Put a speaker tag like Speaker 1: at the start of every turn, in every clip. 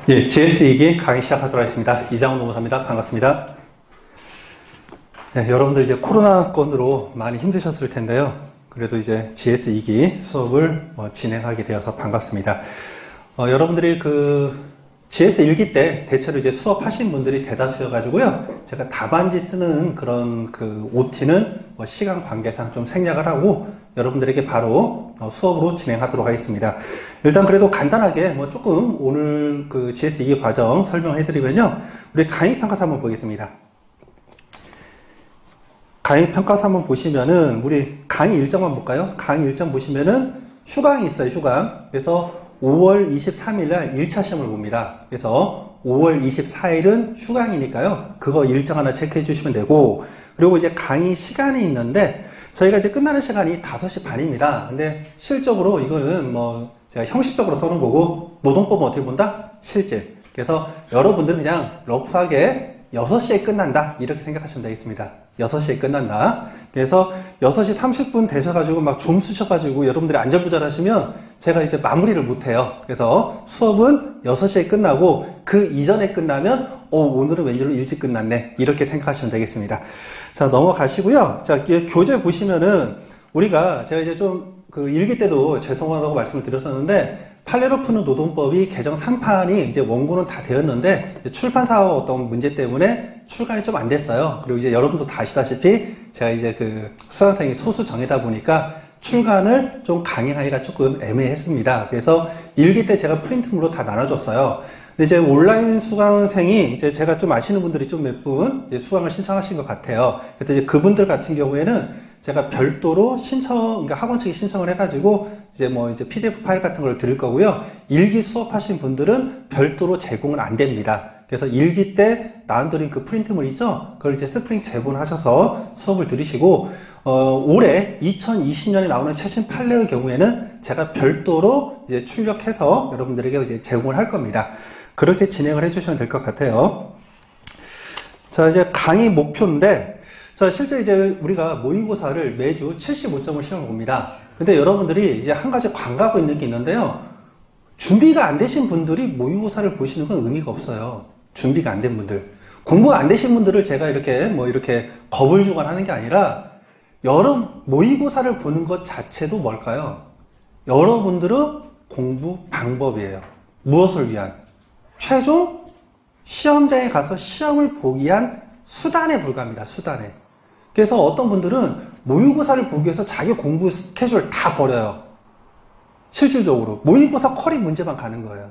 Speaker 1: 예, GS2기 강의 시작하도록 하겠습니다. 이장훈 노무사입니다. 반갑습니다. 네, 여러분들 이제 코로나권으로 많이 힘드셨을 텐데요. 그래도 이제 GS2기 수업을 진행하게 되어서 반갑습니다. 여러분들이 GS1기 때 대체로 이제 수업하신 분들이 대다수여가지고요. 제가 답안지 쓰는 그런 OT는 시간 관계상 좀 생략을 하고 여러분들에게 바로 수업으로 진행하도록 하겠습니다. 일단 그래도 간단하게 조금 오늘 GS2기 과정 설명을 해드리면요. 우리 강의평가서 한번 보겠습니다. 강의평가서 한번 보시면은 우리 강의 일정만 볼까요? 강의 일정 보시면은 휴강이 있어요, 휴강. 그래서 5월 23일 날 1차 시험을 봅니다. 그래서 5월 24일은 휴강이니까요. 그거 일정 하나 체크해 주시면 되고, 그리고 이제 강의 시간이 있는데, 저희가 이제 끝나는 시간이 5시 반입니다. 근데 실적으로 이거는 제가 형식적으로 써놓은 거고, 노동법은 어떻게 본다? 실질. 그래서 여러분들은 그냥 러프하게 6시에 끝난다. 이렇게 생각하시면 되겠습니다. 6시에 끝난다. 그래서 6시 30분 되셔가지고 막 좀 쓰셔가지고 여러분들이 안절부절하시면 제가 이제 마무리를 못해요. 그래서 수업은 6시에 끝나고 그 이전에 끝나면 오늘은 웬일로 일찍 끝났네. 이렇게 생각하시면 되겠습니다. 자, 넘어가시고요. 자, 교재 보시면은 우리가 제가 이제 좀 일기 때도 죄송하다고 말씀을 드렸었는데 판례로 푸는 노동법이 개정 3판이 이제 원고는 다 되었는데 출판사와 어떤 문제 때문에 출간이 좀 안 됐어요. 그리고 이제 여러분도 다 아시다시피 제가 이제 수강생이 소수 정이다 보니까 출간을 좀 강행하기가 조금 애매했습니다. 그래서 일기 때 제가 프린트물로 다 나눠줬어요. 근데 이제 온라인 수강생이 이제 제가 좀 아시는 분들이 좀 몇 분 수강을 신청하신 것 같아요. 그래서 이제 그분들 같은 경우에는 제가 별도로 그러니까 학원 측에 신청을 해가지고 이제 PDF 파일 같은 걸 드릴 거고요. 일기 수업하신 분들은 별도로 제공은 안 됩니다. 그래서 일기 때 나눠드린 그 프린트물 있죠? 그걸 이제 스프링 제본하셔서 수업을 들으시고, 올해 2020년에 나오는 최신 판례의 경우에는 제가 별도로 이제 출력해서 여러분들에게 이제 제공을 할 겁니다. 그렇게 진행을 해주시면 될 것 같아요. 자, 이제 강의 목표인데, 자, 실제 이제 우리가 모의고사를 매주 75점을 시험을 봅니다. 근데 여러분들이 이제 한 가지 관가하고 있는 게 있는데요. 준비가 안 되신 분들이 모의고사를 보시는 건 의미가 없어요. 준비가 안 된 분들. 공부가 안 되신 분들을 제가 이렇게 겁을 주거나 하는 게 아니라, 모의고사를 보는 것 자체도 뭘까요? 여러분들의 공부 방법이에요. 무엇을 위한? 최종 시험장에 가서 시험을 보기 위한 수단에 불과합니다. 수단에. 그래서 어떤 분들은 모의고사를 보기 위해서 자기 공부 스케줄 다 버려요. 실질적으로. 모의고사 쿼리 문제만 가는 거예요.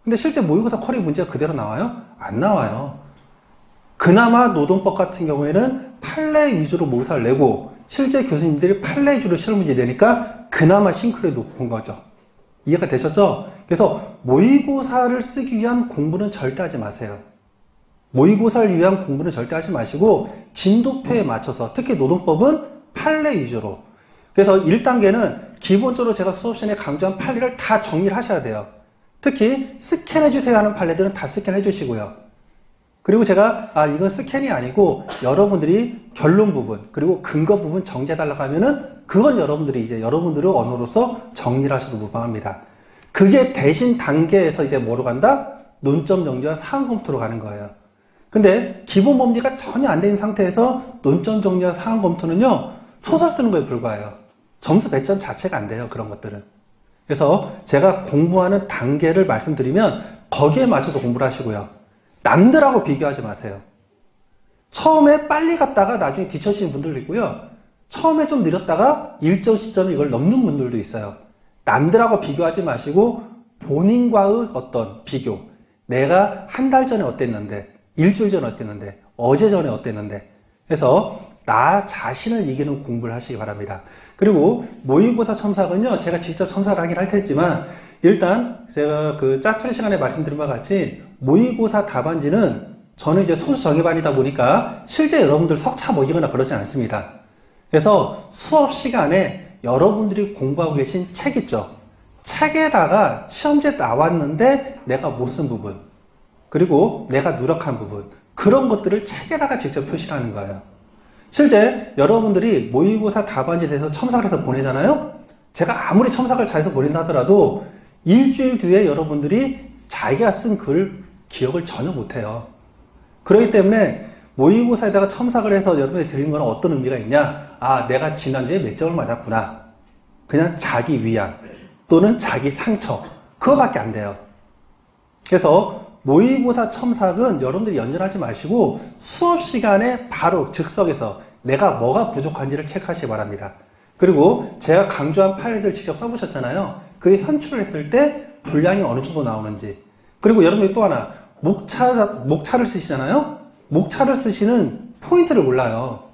Speaker 1: 근데 실제 모의고사 쿼리 문제가 그대로 나와요? 안 나와요. 그나마 노동법 같은 경우에는 판례 위주로 모의고사를 내고 실제 교수님들이 판례 위주로 실험 문제 내니까 그나마 싱크로율이 높은 거죠. 이해가 되셨죠? 그래서 모의고사를 쓰기 위한 공부는 절대 하지 마세요. 모의고사를 위한 공부는 절대 하지 마시고 진도표에 맞춰서 특히 노동법은 판례 위주로. 그래서 1단계는 기본적으로 제가 수업 시간에 강조한 판례를 다 정리를 하셔야 돼요. 특히 스캔해 주세요 하는 판례들은 다 스캔해 주시고요. 그리고 제가 이건 스캔이 아니고 여러분들이 결론 부분 그리고 근거 부분 정리해 달라고 하면은 그건 여러분들의 언어로서 정리를 하셔도 무방합니다. 그게 대신 단계에서 이제 뭐로 간다? 논점 정리와 사항 검토로 가는 거예요. 근데 기본 법리가 전혀 안 된 상태에서 논점 정리와 사항 검토는요, 소설 쓰는 거에 불과해요. 점수 배점 자체가 안 돼요, 그런 것들은. 그래서 제가 공부하는 단계를 말씀드리면 거기에 맞춰서 공부를 하시고요. 남들하고 비교하지 마세요. 처음에 빨리 갔다가 나중에 뒤처지는 분들도 있고요. 처음에 좀 느렸다가 일정 시점에 이걸 넘는 분들도 있어요. 남들하고 비교하지 마시고 본인과의 어떤 비교. 내가 한 달 전에 어땠는데, 일주일 전에 어땠는데, 어제 전에 어땠는데. 해서 나 자신을 이기는 공부를 하시기 바랍니다. 그리고 모의고사 첨삭은요, 제가 직접 첨삭을 하긴 할 테지만, 일단 제가 짜투리 시간에 말씀드린 바와 같이 모의고사 답안지는 저는 이제 소수 정예반이다 보니까 실제 여러분들 석차 먹이거나 그러지 않습니다. 그래서 수업 시간에 여러분들이 공부하고 계신 책 있죠? 책에다가 시험지에 나왔는데 내가 못 쓴 부분, 그리고 내가 누락한 부분, 그런 것들을 책에다가 직접 표시하는 거예요. 실제 여러분들이 모의고사 답안지에 대해서 첨삭을 해서 보내잖아요? 제가 아무리 첨삭을 잘해서 보낸다 하더라도 일주일 뒤에 여러분들이 자기가 쓴 글 기억을 전혀 못해요. 그렇기 때문에 모의고사에다가 첨삭을 해서 여러분들이 드린 건 어떤 의미가 있냐? 아, 내가 지난주에 몇 점을 맞았구나. 그냥 자기 위안 또는 자기 상처, 그거밖에 안 돼요. 그래서 모의고사 첨삭은 여러분들이 연연하지 마시고 수업 시간에 바로 즉석에서 내가 뭐가 부족한지를 체크하시기 바랍니다. 그리고 제가 강조한 판례들 직접 써보셨잖아요. 그게 현출을 했을 때 분량이 어느 정도 나오는지. 그리고 여러분들이 또 하나, 목차를 쓰시잖아요. 목차를 쓰시는 포인트를 몰라요.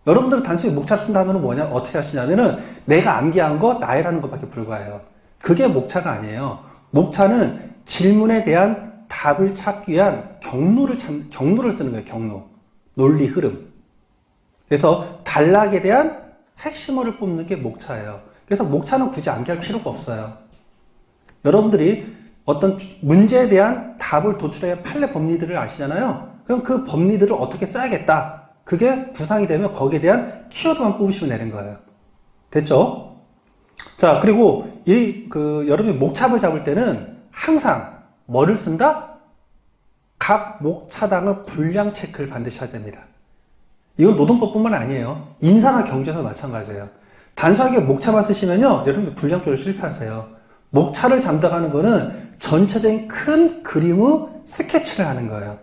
Speaker 1: 여러분들은 단순히 목차를 쓴다면 뭐냐, 어떻게 하시냐면은 내가 암기한 거 나열하는 것밖에 불과해요. 그게 목차가 아니에요. 목차는 질문에 대한 답을 찾기 위한 경로를 쓰는 거예요. 경로. 논리 흐름. 그래서 단락에 대한 핵심어를 뽑는 게 목차예요. 그래서 목차는 굳이 암기할 필요가 없어요. 여러분들이 어떤 문제에 대한 답을 도출해야 판례 법리들을 아시잖아요. 그럼 그 법리들을 어떻게 써야겠다. 그게 구상이 되면 거기에 대한 키워드만 뽑으시면 되는 거예요. 됐죠? 자, 그리고 여러분이 목차를 잡을 때는 항상 뭐를 쓴다? 각 목차당의 분량 체크를 반드시 해야 됩니다. 이건 노동법뿐만 아니에요. 인사나 경제에서 마찬가지예요. 단순하게 목차만 쓰시면요, 여러분들 분량 조절 실패하세요. 목차를 잡아가는 거는 전체적인 큰 그림의 스케치를 하는 거예요.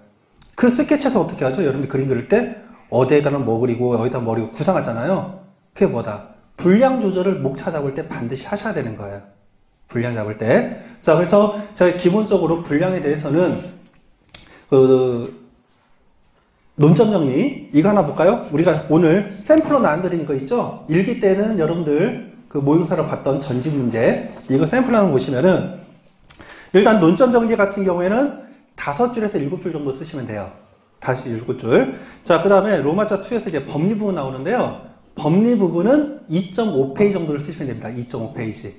Speaker 1: 그 스케치에서 어떻게 하죠? 여러분들 그림 그릴 때 어디에다는 뭐 그리고 여기다 뭐 그리고 구상하잖아요. 그게 뭐다? 분량 조절을 목차 잡을 때 반드시 하셔야 되는 거예요. 분량 잡을 때. 자, 그래서 제가 기본적으로 분량에 대해서는 논점 정리 이거 하나 볼까요? 우리가 오늘 샘플로 나눠드리는 거 있죠? 일기 때는 여러분들 그 모의고사로 봤던 전직 문제 이거 샘플 한번 보시면은 일단 논점 정리 같은 경우에는 5줄에서 7줄 정도 쓰시면 돼요. 다시 7줄. 자, 그 다음에 로마자 2에서 이제 법리 부분 나오는데요. 법리 부분은 2.5페이지 정도를 쓰시면 됩니다. 2.5페이지.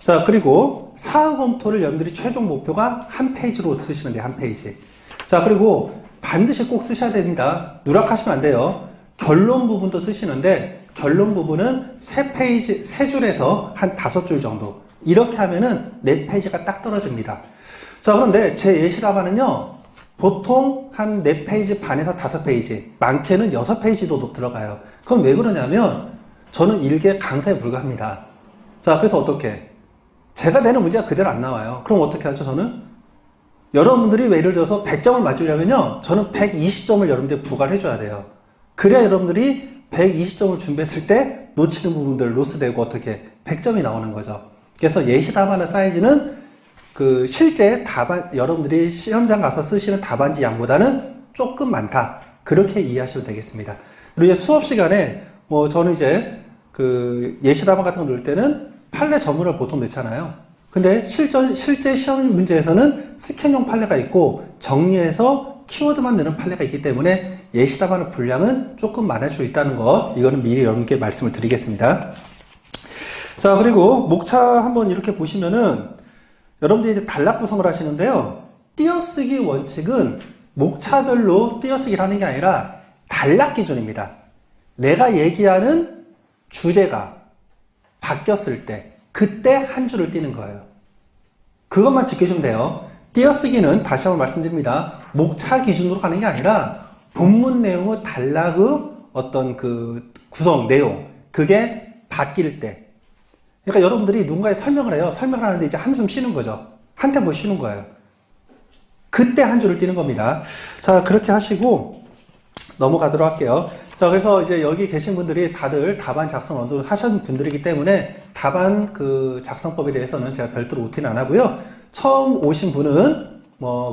Speaker 1: 자, 그리고 사후 검토를 여러분들이 최종 목표가 1페이지로 쓰시면 돼요. 1페이지. 자, 그리고 반드시 꼭 쓰셔야 됩니다. 누락하시면 안 돼요. 결론 부분도 쓰시는데 결론 부분은 3페이지, 3줄에서 한 5줄 정도. 이렇게 하면은 4페이지가 딱 떨어집니다. 자, 그런데 제 예시 답안은요, 보통 한 4페이지 반에서 5페이지, 많게는 6페이지도 들어가요. 그건 왜 그러냐면, 저는 일개 강사에 불과합니다. 자, 그래서 어떻게? 제가 내는 문제가 그대로 안 나와요. 그럼 어떻게 하죠, 저는? 여러분들이 예를 들어서 100점을 맞으려면요, 저는 120점을 여러분들이 부과를 해줘야 돼요. 그래야 여러분들이 120점을 준비했을 때 놓치는 부분들 로스되고 어떻게 100점이 나오는 거죠. 그래서 예시 답안의 사이즈는 그 실제 답안, 여러분들이 시험장 가서 쓰시는 답안지 양보다는 조금 많다. 그렇게 이해하시면 되겠습니다. 그리고 이제 수업 시간에 저는 이제 그 예시 답안 같은 거 넣을 때는 판례 전문을 보통 넣잖아요. 근데 실제 시험 문제에서는 스캔용 판례가 있고 정리해서 키워드만 넣는 판례가 있기 때문에 예시 답안의 분량은 조금 많을 수 있다는 거, 이거는 미리 여러분께 말씀을 드리겠습니다. 자, 그리고 목차 한번 이렇게 보시면은 여러분들이 이제 단락 구성을 하시는데요. 띄어쓰기 원칙은 목차별로 띄어쓰기를 하는 게 아니라 단락 기준입니다. 내가 얘기하는 주제가 바뀌었을 때 그때 한 줄을 띄는 거예요. 그것만 지켜주면 돼요. 띄어쓰기는 다시 한번 말씀드립니다. 목차 기준으로 가는 게 아니라 본문 내용의 단락의 어떤 그 구성 내용, 그게 바뀔 때. 그러니까 여러분들이 누군가에 설명을 해요. 설명을 하는데 이제 한숨 쉬는 거죠. 한 템포 쉬는 거예요. 그때 한 줄을 띄는 겁니다. 자, 그렇게 하시고 넘어가도록 할게요. 자, 그래서 이제 여기 계신 분들이 다들 답안 작성 언도 하신 분들이기 때문에 답안 그 작성법에 대해서는 제가 별도로 OT는 안 하고요. 처음 오신 분은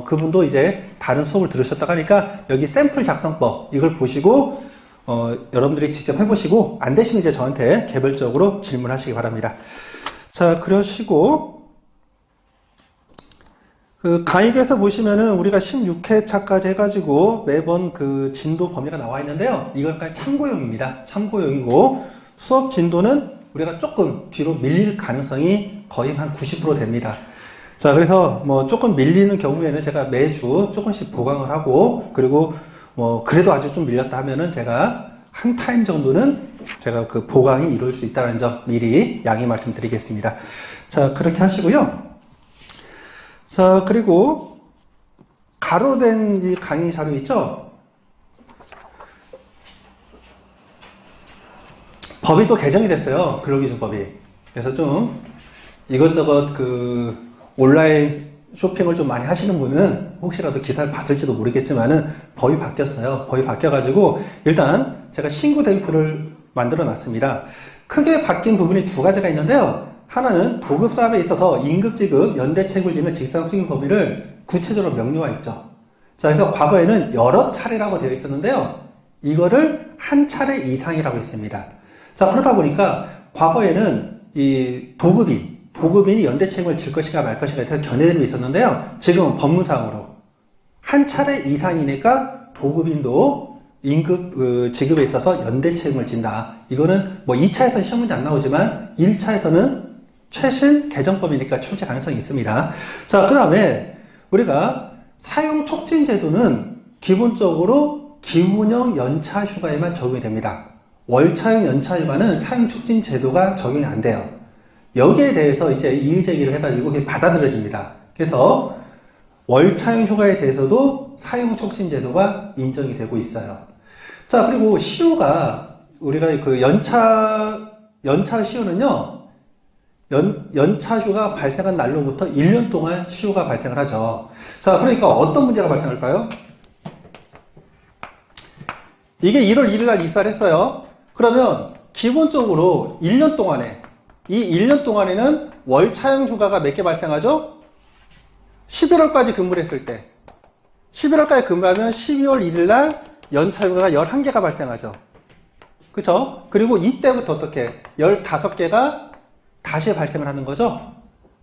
Speaker 1: 그분도 이제 다른 수업을 들으셨다고 하니까 여기 샘플 작성법 이걸 보시고 여러분들이 직접 해보시고 안 되시면 이제 저한테 개별적으로 질문하시기 바랍니다. 자, 그러시고 그 강의에서 보시면은 우리가 16회차까지 해가지고 매번 그 진도 범위가 나와 있는데요. 이건 그냥 참고용입니다. 참고용이고 수업 진도는 우리가 조금 뒤로 밀릴 가능성이 거의 한 90% 됩니다. 자, 그래서 조금 밀리는 경우에는 제가 매주 조금씩 보강을 하고, 그리고 그래도 아주 좀 밀렸다 하면은 제가 한 타임 정도는 제가 그 보강이 이룰 수 있다는 점 미리 양해 말씀드리겠습니다. 자, 그렇게 하시고요. 자, 그리고 가로된 이 강의 자료 있죠? 법이 또 개정이 됐어요. 근로기준법이. 그래서 좀 이것저것 온라인 쇼핑을 좀 많이 하시는 분은 혹시라도 기사를 봤을지도 모르겠지만은 법이 바뀌었어요. 법이 바뀌어가지고 일단 제가 신고 대표를 만들어 놨습니다. 크게 바뀐 부분이 두 가지가 있는데요. 하나는 도급사업에 있어서 임금지급, 연대채굴 지는 직상수익 범위를 구체적으로 명료화 있죠. 자, 그래서 과거에는 여러 차례라고 되어 있었는데요. 이거를 한 차례 이상이라고 했습니다. 자, 그러다 보니까 과거에는 이 도급인이 연대채굴을 질 것인가 말 것인가 해서 견해들이 있었는데요. 지금은 법무상으로 한 차례 이상이니까 도급인도 임금 지급에 있어서 연대채굴을 진다. 이거는 뭐 2차에서는 시험 문제 안 나오지만 1차에서는 최신 개정법이니까 출제 가능성이 있습니다. 자, 그 다음에 우리가 사용촉진제도는 기본적으로 기훈형 연차휴가에만 적용이 됩니다. 월차형 연차휴가는 사용촉진제도가 적용이 안 돼요. 여기에 대해서 이제 이의제기를 해가지고 그게 받아들여집니다. 그래서 월차형 휴가에 대해서도 사용촉진제도가 인정이 되고 있어요. 자, 그리고 시효가 우리가 연차 시효는요, 연차 휴가 발생한 날로부터 1년 동안 시효가 발생을 하죠. 자, 그러니까 어떤 문제가 발생할까요? 이게 1월 1일 날 입사를 했어요. 그러면 기본적으로 1년 동안에, 이 1년 동안에는 월차형 휴가가 몇 개 발생하죠? 11월까지 근무를 했을 때. 11월까지 근무하면 12월 1일 날 연차 휴가가 11개가 발생하죠. 그쵸? 그리고 이때부터 어떻게? 15개가 다시 발생을 하는 거죠?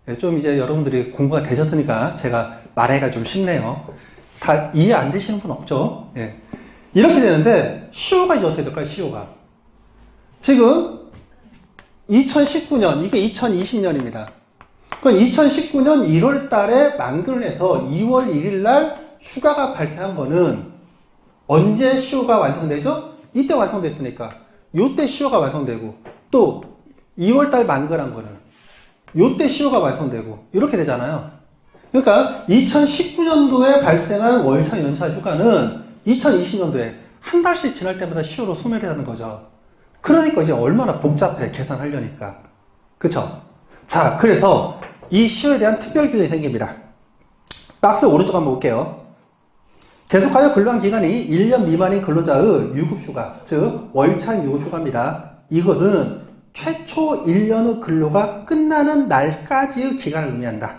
Speaker 1: 네, 좀 이제 여러분들이 공부가 되셨으니까 제가 말하기가 좀 쉽네요. 다 이해 안 되시는 분 없죠? 네. 이렇게 되는데, 시효가 이제 어떻게 될까요? 시효가. 지금 2019년, 이게 2020년입니다. 그럼 2019년 1월 달에 만기를 해서 2월 1일 날 휴가가 발생한 거는 언제 시효가 완성되죠? 이때 완성됐으니까. 요때 시효가 완성되고, 또 2월 달 만기한 거는 요때 시효가 완성되고, 이렇게 되잖아요. 그러니까 2019년도에 발생한 월차 연차 휴가는 2020년도에 한 달씩 지날 때마다 시효로 소멸하는 거죠. 그러니까 이제 얼마나 복잡해, 계산하려니까. 그쵸? 자, 그래서 이 시효에 대한 특별 규정이 생깁니다. 박스 오른쪽 한번 볼게요. 계속하여 근로한 기간이 1년 미만인 근로자의 유급휴가, 즉 월차형 유급휴가입니다. 이것은 최초 1년의 근로가 끝나는 날까지의 기간을 의미한다.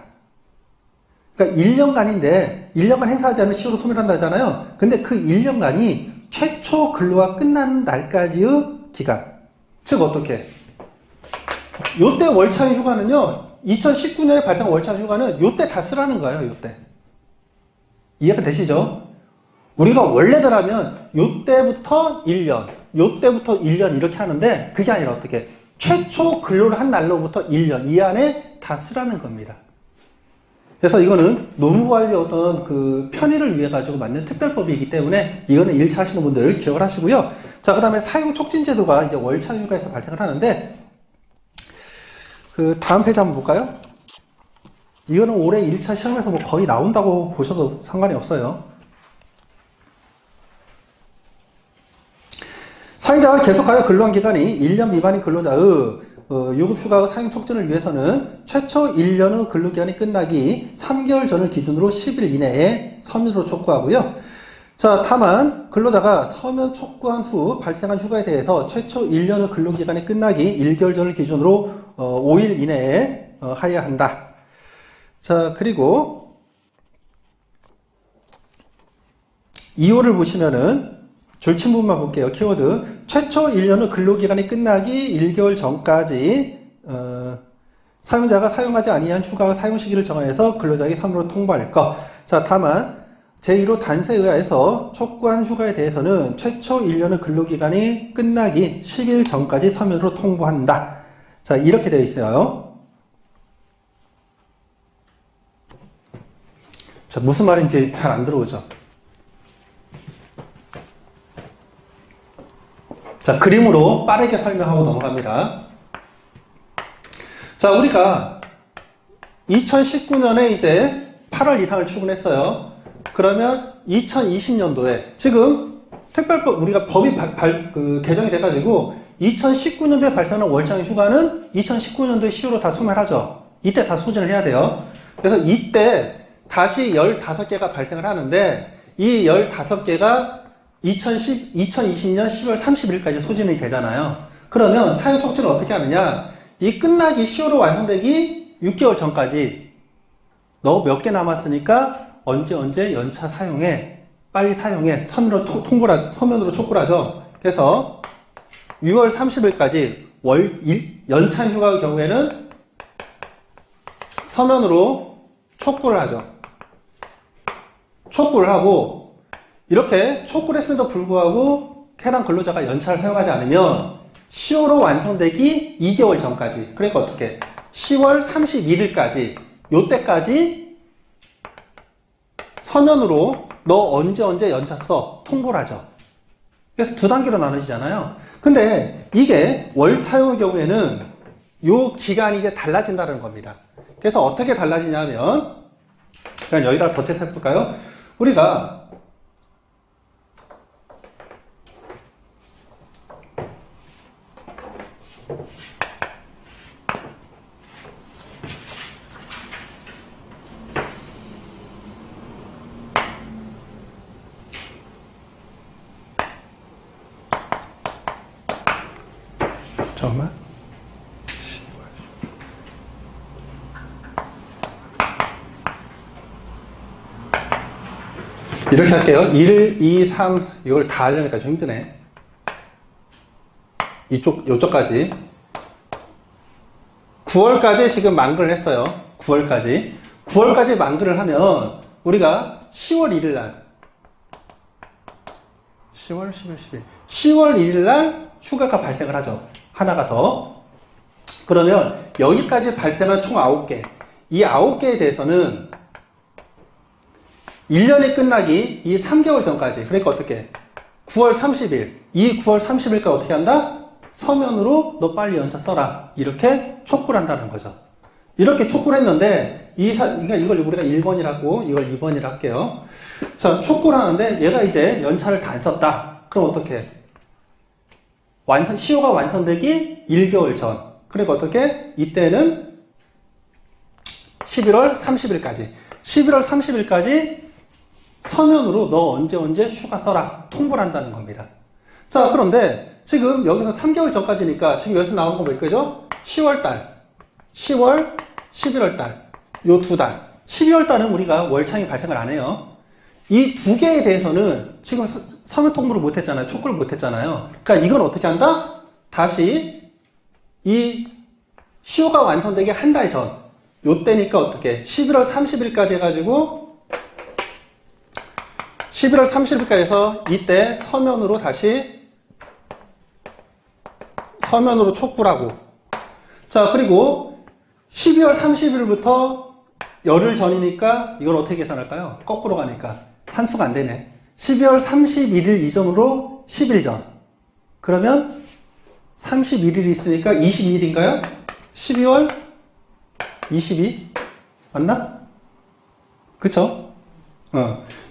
Speaker 1: 그러니까 1년간인데 1년간 행사하지 않은 시효로 소멸한다 하잖아요. 근데 그 1년간이 최초 근로가 끝나는 날까지의 기간. 즉 어떻게? 요때 월차형 휴가는요, 2019년에 발생한 월차형 휴가는 요때 다 쓰라는 거예요. 요때. 이해가 되시죠? 우리가 원래대로라면 요때부터 1년, 요때부터 1년 이렇게 하는데 그게 아니라 어떻게? 최초 근로를 한 날로부터 1년 이 안에 다 쓰라는 겁니다. 그래서 이거는 노무관리의 어떤 편의를 위해 가지고 만든 특별법이기 때문에 이거는 1차 하시는 분들 기억을 하시고요. 자, 그 다음에 사용촉진제도가 이제 월차 휴가에서 발생을 하는데, 다음 페이지 한번 볼까요? 이거는 올해 1차 시험에서 뭐 거의 나온다고 보셔도 상관이 없어요. 사용자가 계속하여 근로한 기간이 1년 미만인 근로자의 유급휴가 사용 촉진을 위해서는 최초 1년의 근로기간이 끝나기 3개월 전을 기준으로 10일 이내에 서면으로 촉구하고요. 자, 다만 근로자가 서면 촉구한 후 발생한 휴가에 대해서 최초 1년의 근로기간이 끝나기 1개월 전을 기준으로 5일 이내에 하여야 한다. 자, 그리고 2호를 보시면은 줄친 부분만 볼게요. 키워드. 최초 1년의 근로기간이 끝나기 1개월 전까지 사용자가 사용하지 아니한 휴가 사용 시기를 정하여서 근로자에게 서면으로 통보할 것. 자, 다만 제1호 단서에 의하여서 촉구한 휴가에 대해서는 최초 1년의 근로기간이 끝나기 10일 전까지 서면으로 통보한다. 자, 이렇게 되어 있어요. 자, 무슨 말인지 잘 안 들어오죠? 자, 그림으로 빠르게 설명하고 넘어갑니다. 자, 우리가 2019년에 이제 8월 이상을 추gun했어요. 그러면 2020년도에 지금 특별법 우리가 법이 개정이 돼가지고 2019년도에 발생하는 월차용 휴가는 2019년도에 10월로 다 소멸하죠. 이때 다 소진을 해야 돼요. 그래서 이때 다시 15개가 발생을 하는데 이 15개가 2020년 10월 30일까지 소진이 되잖아요. 그러면 사용 촉진을 어떻게 하느냐? 이 끝나기 10월로 완성되기 6개월 전까지 너 몇 개 남았으니까 언제 연차 사용해, 빨리 사용해, 서면으로 촉구를 하죠. 그래서 6월 30일까지 연차 휴가의 경우에는 서면으로 촉구를 하죠. 촉구를 하고 이렇게 촉구를 했음에도 불구하고 해당 근로자가 연차를 사용하지 않으면 10월로 완성되기 2개월 전까지, 그러니까 어떻게 10월 31일까지 요때까지 서면으로 너 언제 연차 써 통보를 하죠. 그래서 두 단계로 나눠지잖아요. 근데 이게 월차용의 경우에는 요 기간이 이제 달라진다는 겁니다. 그래서 어떻게 달라지냐면 그냥 여기다 덧해서 해볼까요? 우리가 잠깐만. 이렇게 할게요. 1, 2, 3, 이걸 다 하려니까 좀 힘드네. 요쪽까지. 9월까지 지금 만글을 했어요. 9월까지. 9월까지 만글을 하면, 우리가 10월 1일 날, 10월 1일 날 휴가가 발생을 하죠. 하나가 더. 그러면 여기까지 발생한 총 9개. 이 9개에 대해서는 1년이 끝나기 이 3개월 전까지. 그러니까 어떻게? 9월 30일. 이 9월 30일까지 어떻게 한다? 서면으로 너 빨리 연차 써라. 이렇게 촉구를 한다는 거죠. 이렇게 촉구를 했는데, 그러니까 이걸 우리가 1번이라고, 이걸 2번이라 할게요. 자, 촉구를 하는데, 얘가 이제 연차를 다 안 썼다. 그럼 어떻게? 시효가 완성되기 1개월 전. 그러니까 어떻게? 이때는 11월 30일까지. 11월 30일까지 서면으로 너 언제 휴가 써라. 통보를 한다는 겁니다. 자, 그런데 지금 여기서 3개월 전까지니까 지금 여기서 나온 거 몇 개죠? 10월달, 10월, 11월달. 요 두 달. 12월달은 우리가 월차용이 발생을 안 해요. 이 두 개에 대해서는 지금 서면 통보를 못 했잖아요. 촉구를 못 했잖아요. 그러니까 이건 어떻게 한다? 다시 이 시효가 완성되기 한 달 전. 요때니까 어떻게? 11월 30일까지 해가지고 11월 30일까지 해서 이때 서면으로 다시 서면으로 촉구를 하고, 자, 그리고 12월 30일부터 열흘 전이니까 이걸 어떻게 계산할까요? 거꾸로 가니까 산수가 안 되네. 12월 31일 이전으로 10일 전. 그러면 31일이 있으니까 22일인가요? 12월 22? 맞나? 그쵸?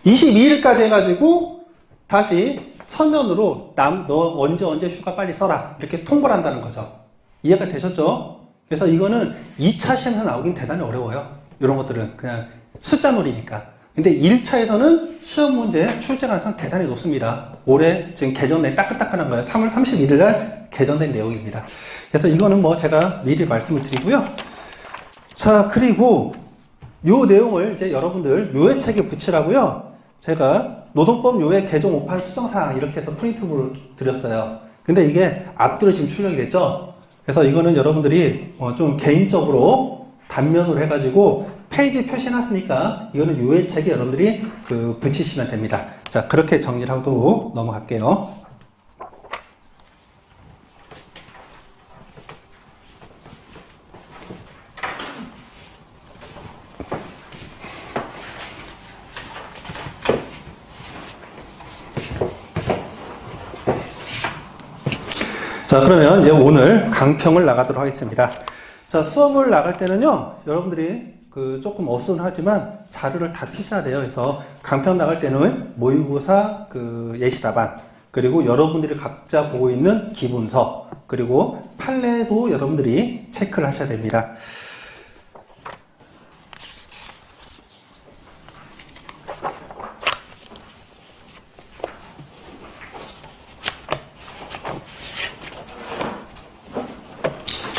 Speaker 1: 22일까지 해가지고 다시 서면으로 너 언제 휴가 빨리 써라. 이렇게 통보를 한다는 거죠. 이해가 되셨죠? 그래서 이거는 2차 시험에서 나오긴 대단히 어려워요. 이런 것들은 그냥 숫자 놀이니까. 근데 1차에서는 시험 문제 출제 가능성 대단히 높습니다. 올해 지금 개정된 따끈따끈한 거예요. 3월 31일 날 개정된 내용입니다. 그래서 이거는 뭐 제가 미리 말씀을 드리고요. 자, 그리고 요 내용을 이제 여러분들 요해책에 붙이라고요. 제가 노동법 요해 개정 5판 수정사항 이렇게 해서 프린트를 드렸어요. 근데 이게 앞뒤로 지금 출력이 됐죠? 그래서 이거는 여러분들이 좀 개인적으로 단면으로 해가지고 페이지 표시해놨으니까 이거는 요해책에 여러분들이 붙이시면 됩니다. 자, 그렇게 정리를 하고 넘어갈게요. 자, 그러면 이제 오늘 강평을 나가도록 하겠습니다. 자, 수업을 나갈 때는요, 여러분들이 조금 어수선하지만 자료를 다 피셔야 돼요. 그래서 강평 나갈 때는 모의고사 그 예시답안, 그리고 여러분들이 각자 보고 있는 기본서, 그리고 판례도 여러분들이 체크를 하셔야 됩니다.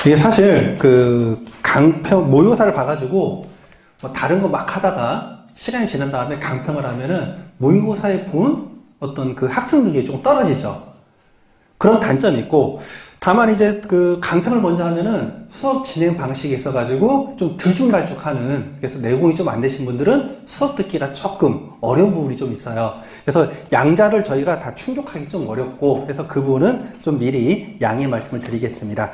Speaker 1: 이게 사실 그 강평 모의고사를 봐가지고 뭐 다른 거 막 하다가 시간이 지난 다음에 강평을 하면은 모의고사에 본 어떤 그 학습 능력이 좀 떨어지죠. 그런 단점이 있고, 다만 이제 그 강평을 먼저 하면은 수업 진행 방식이 있어가지고 좀 들쭉날쭉하는, 그래서 내공이 좀 안 되신 분들은 수업 듣기가 조금 어려운 부분이 좀 있어요. 그래서 양자를 저희가 다 충족하기 좀 어렵고, 그래서 그 부분은 좀 미리 양해 말씀을 드리겠습니다.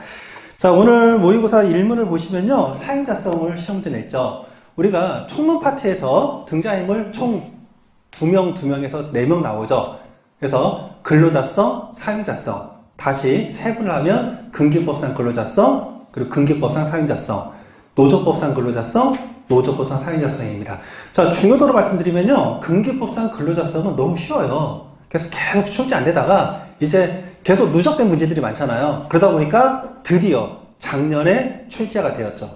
Speaker 1: 자, 오늘 모의고사 1문을 보시면요, 사행자성을 시험 문제 냈죠. 우리가 총론 파트에서 등장인물 총 2명에서 4명 나오죠. 그래서 근로자성, 사행자성, 다시 세분을 하면 근기법상 근로자성, 그리고 근기법상 사행자성, 노조법상 근로자성, 노조법상 사행자성입니다. 자, 중요도로 말씀드리면요, 근기법상 근로자성은 너무 쉬워요. 그래서 계속 출제 안 되다가 이제 계속 누적된 문제들이 많잖아요. 그러다 보니까 드디어 작년에 출제가 되었죠.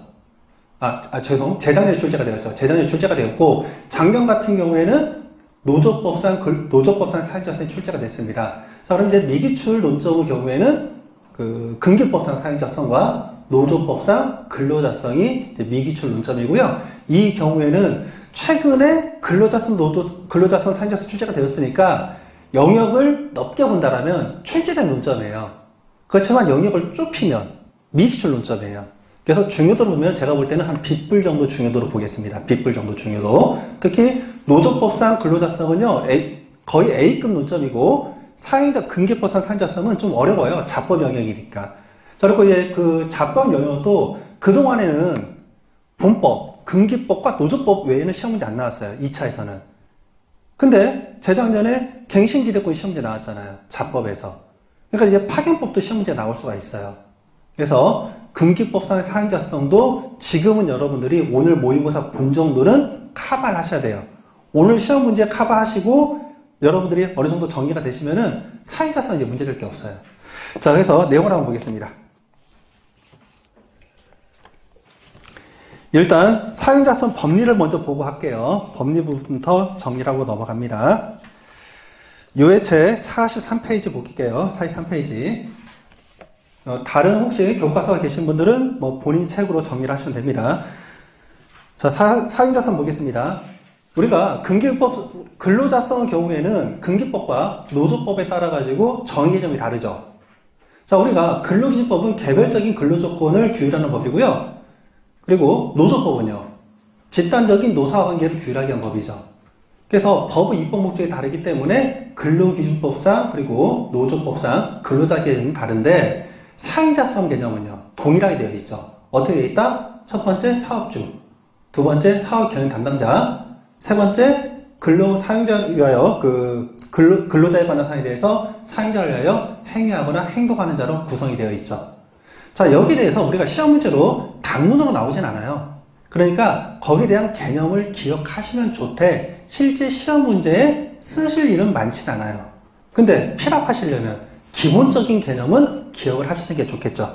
Speaker 1: 재작년에 출제가 되었죠. 재작년에 출제가 되었고, 작년 같은 경우에는 노조법상 사행자성이 출제가 됐습니다. 자, 그럼 이제 미기출 논점의 경우에는 그 근기법상 사행자성과 노조법상 근로자성이 미기출 논점이고요. 이 경우에는 최근에 근로자성 사행자성 출제가 되었으니까 영역을 넓게 본다라면 출제된 논점이에요. 그렇지만 영역을 좁히면 미기출 논점이에요. 그래서 중요도로 보면 제가 볼 때는 한 B뿔 정도 중요도로 보겠습니다. B뿔 정도 중요도. 특히 노조법상 근로자성은요, 거의 A급 논점이고, 근기법상 사행자성은 좀 어려워요. 자법 영역이니까. 자, 그리고 그 자법 영역도 그동안에는 본법, 근기법과 노조법 외에는 시험 문제 안 나왔어요. 2차에서는. 근데 재작년에 갱신기대권 시험 문제 나왔잖아요. 자법에서. 그러니까 이제 파견법도 시험 문제 나올 수가 있어요. 그래서 근기법상의 사행자성도 지금은 여러분들이 오늘 모의고사 본 정도는 커버를 하셔야 돼요. 오늘 시험 문제 커버하시고 여러분들이 어느 정도 정리가 되시면은 사행자성 이제 문제될 게 없어요. 자, 그래서 내용을 한번 보겠습니다. 일단 사행자성 법리를 먼저 보고 할게요. 법리 부분부터 정리하고 넘어갑니다. 요해체 43페이지 볼게요. 43페이지. 다른 혹시 교과서가 계신 분들은 뭐 본인 책으로 정리를 하시면 됩니다. 자, 사행자성 보겠습니다. 우리가 근로자성의 경우에는 근기법과 노조법에 따라 가지고 정의 개념이 다르죠. 자, 우리가 근로기준법은 개별적인 근로조건을 규율하는 법이고요. 그리고 노조법은요, 집단적인 노사와 관계를 규율하게 한 법이죠. 그래서 법의 입법 목적이 다르기 때문에 근로기준법상 그리고 노조법상 근로자 개념은 다른데, 사행자성 개념은요, 동일하게 되어 있죠. 어떻게 되어 있다? 첫 번째, 사업주. 두 번째, 사업 경영 담당자. 세 번째, 사용자를 위하여 근로자에 관한 사항에 대해서 사용자를 위하여 행위하거나 행동하는 자로 구성이 되어 있죠. 자, 여기에 대해서 우리가 시험 문제로 단문으로 나오진 않아요. 그러니까 거기에 대한 개념을 기억하시면 좋대. 실제 시험 문제에 쓰실 일은 많진 않아요. 근데 필합하시려면 기본적인 개념은 기억을 하시는 게 좋겠죠.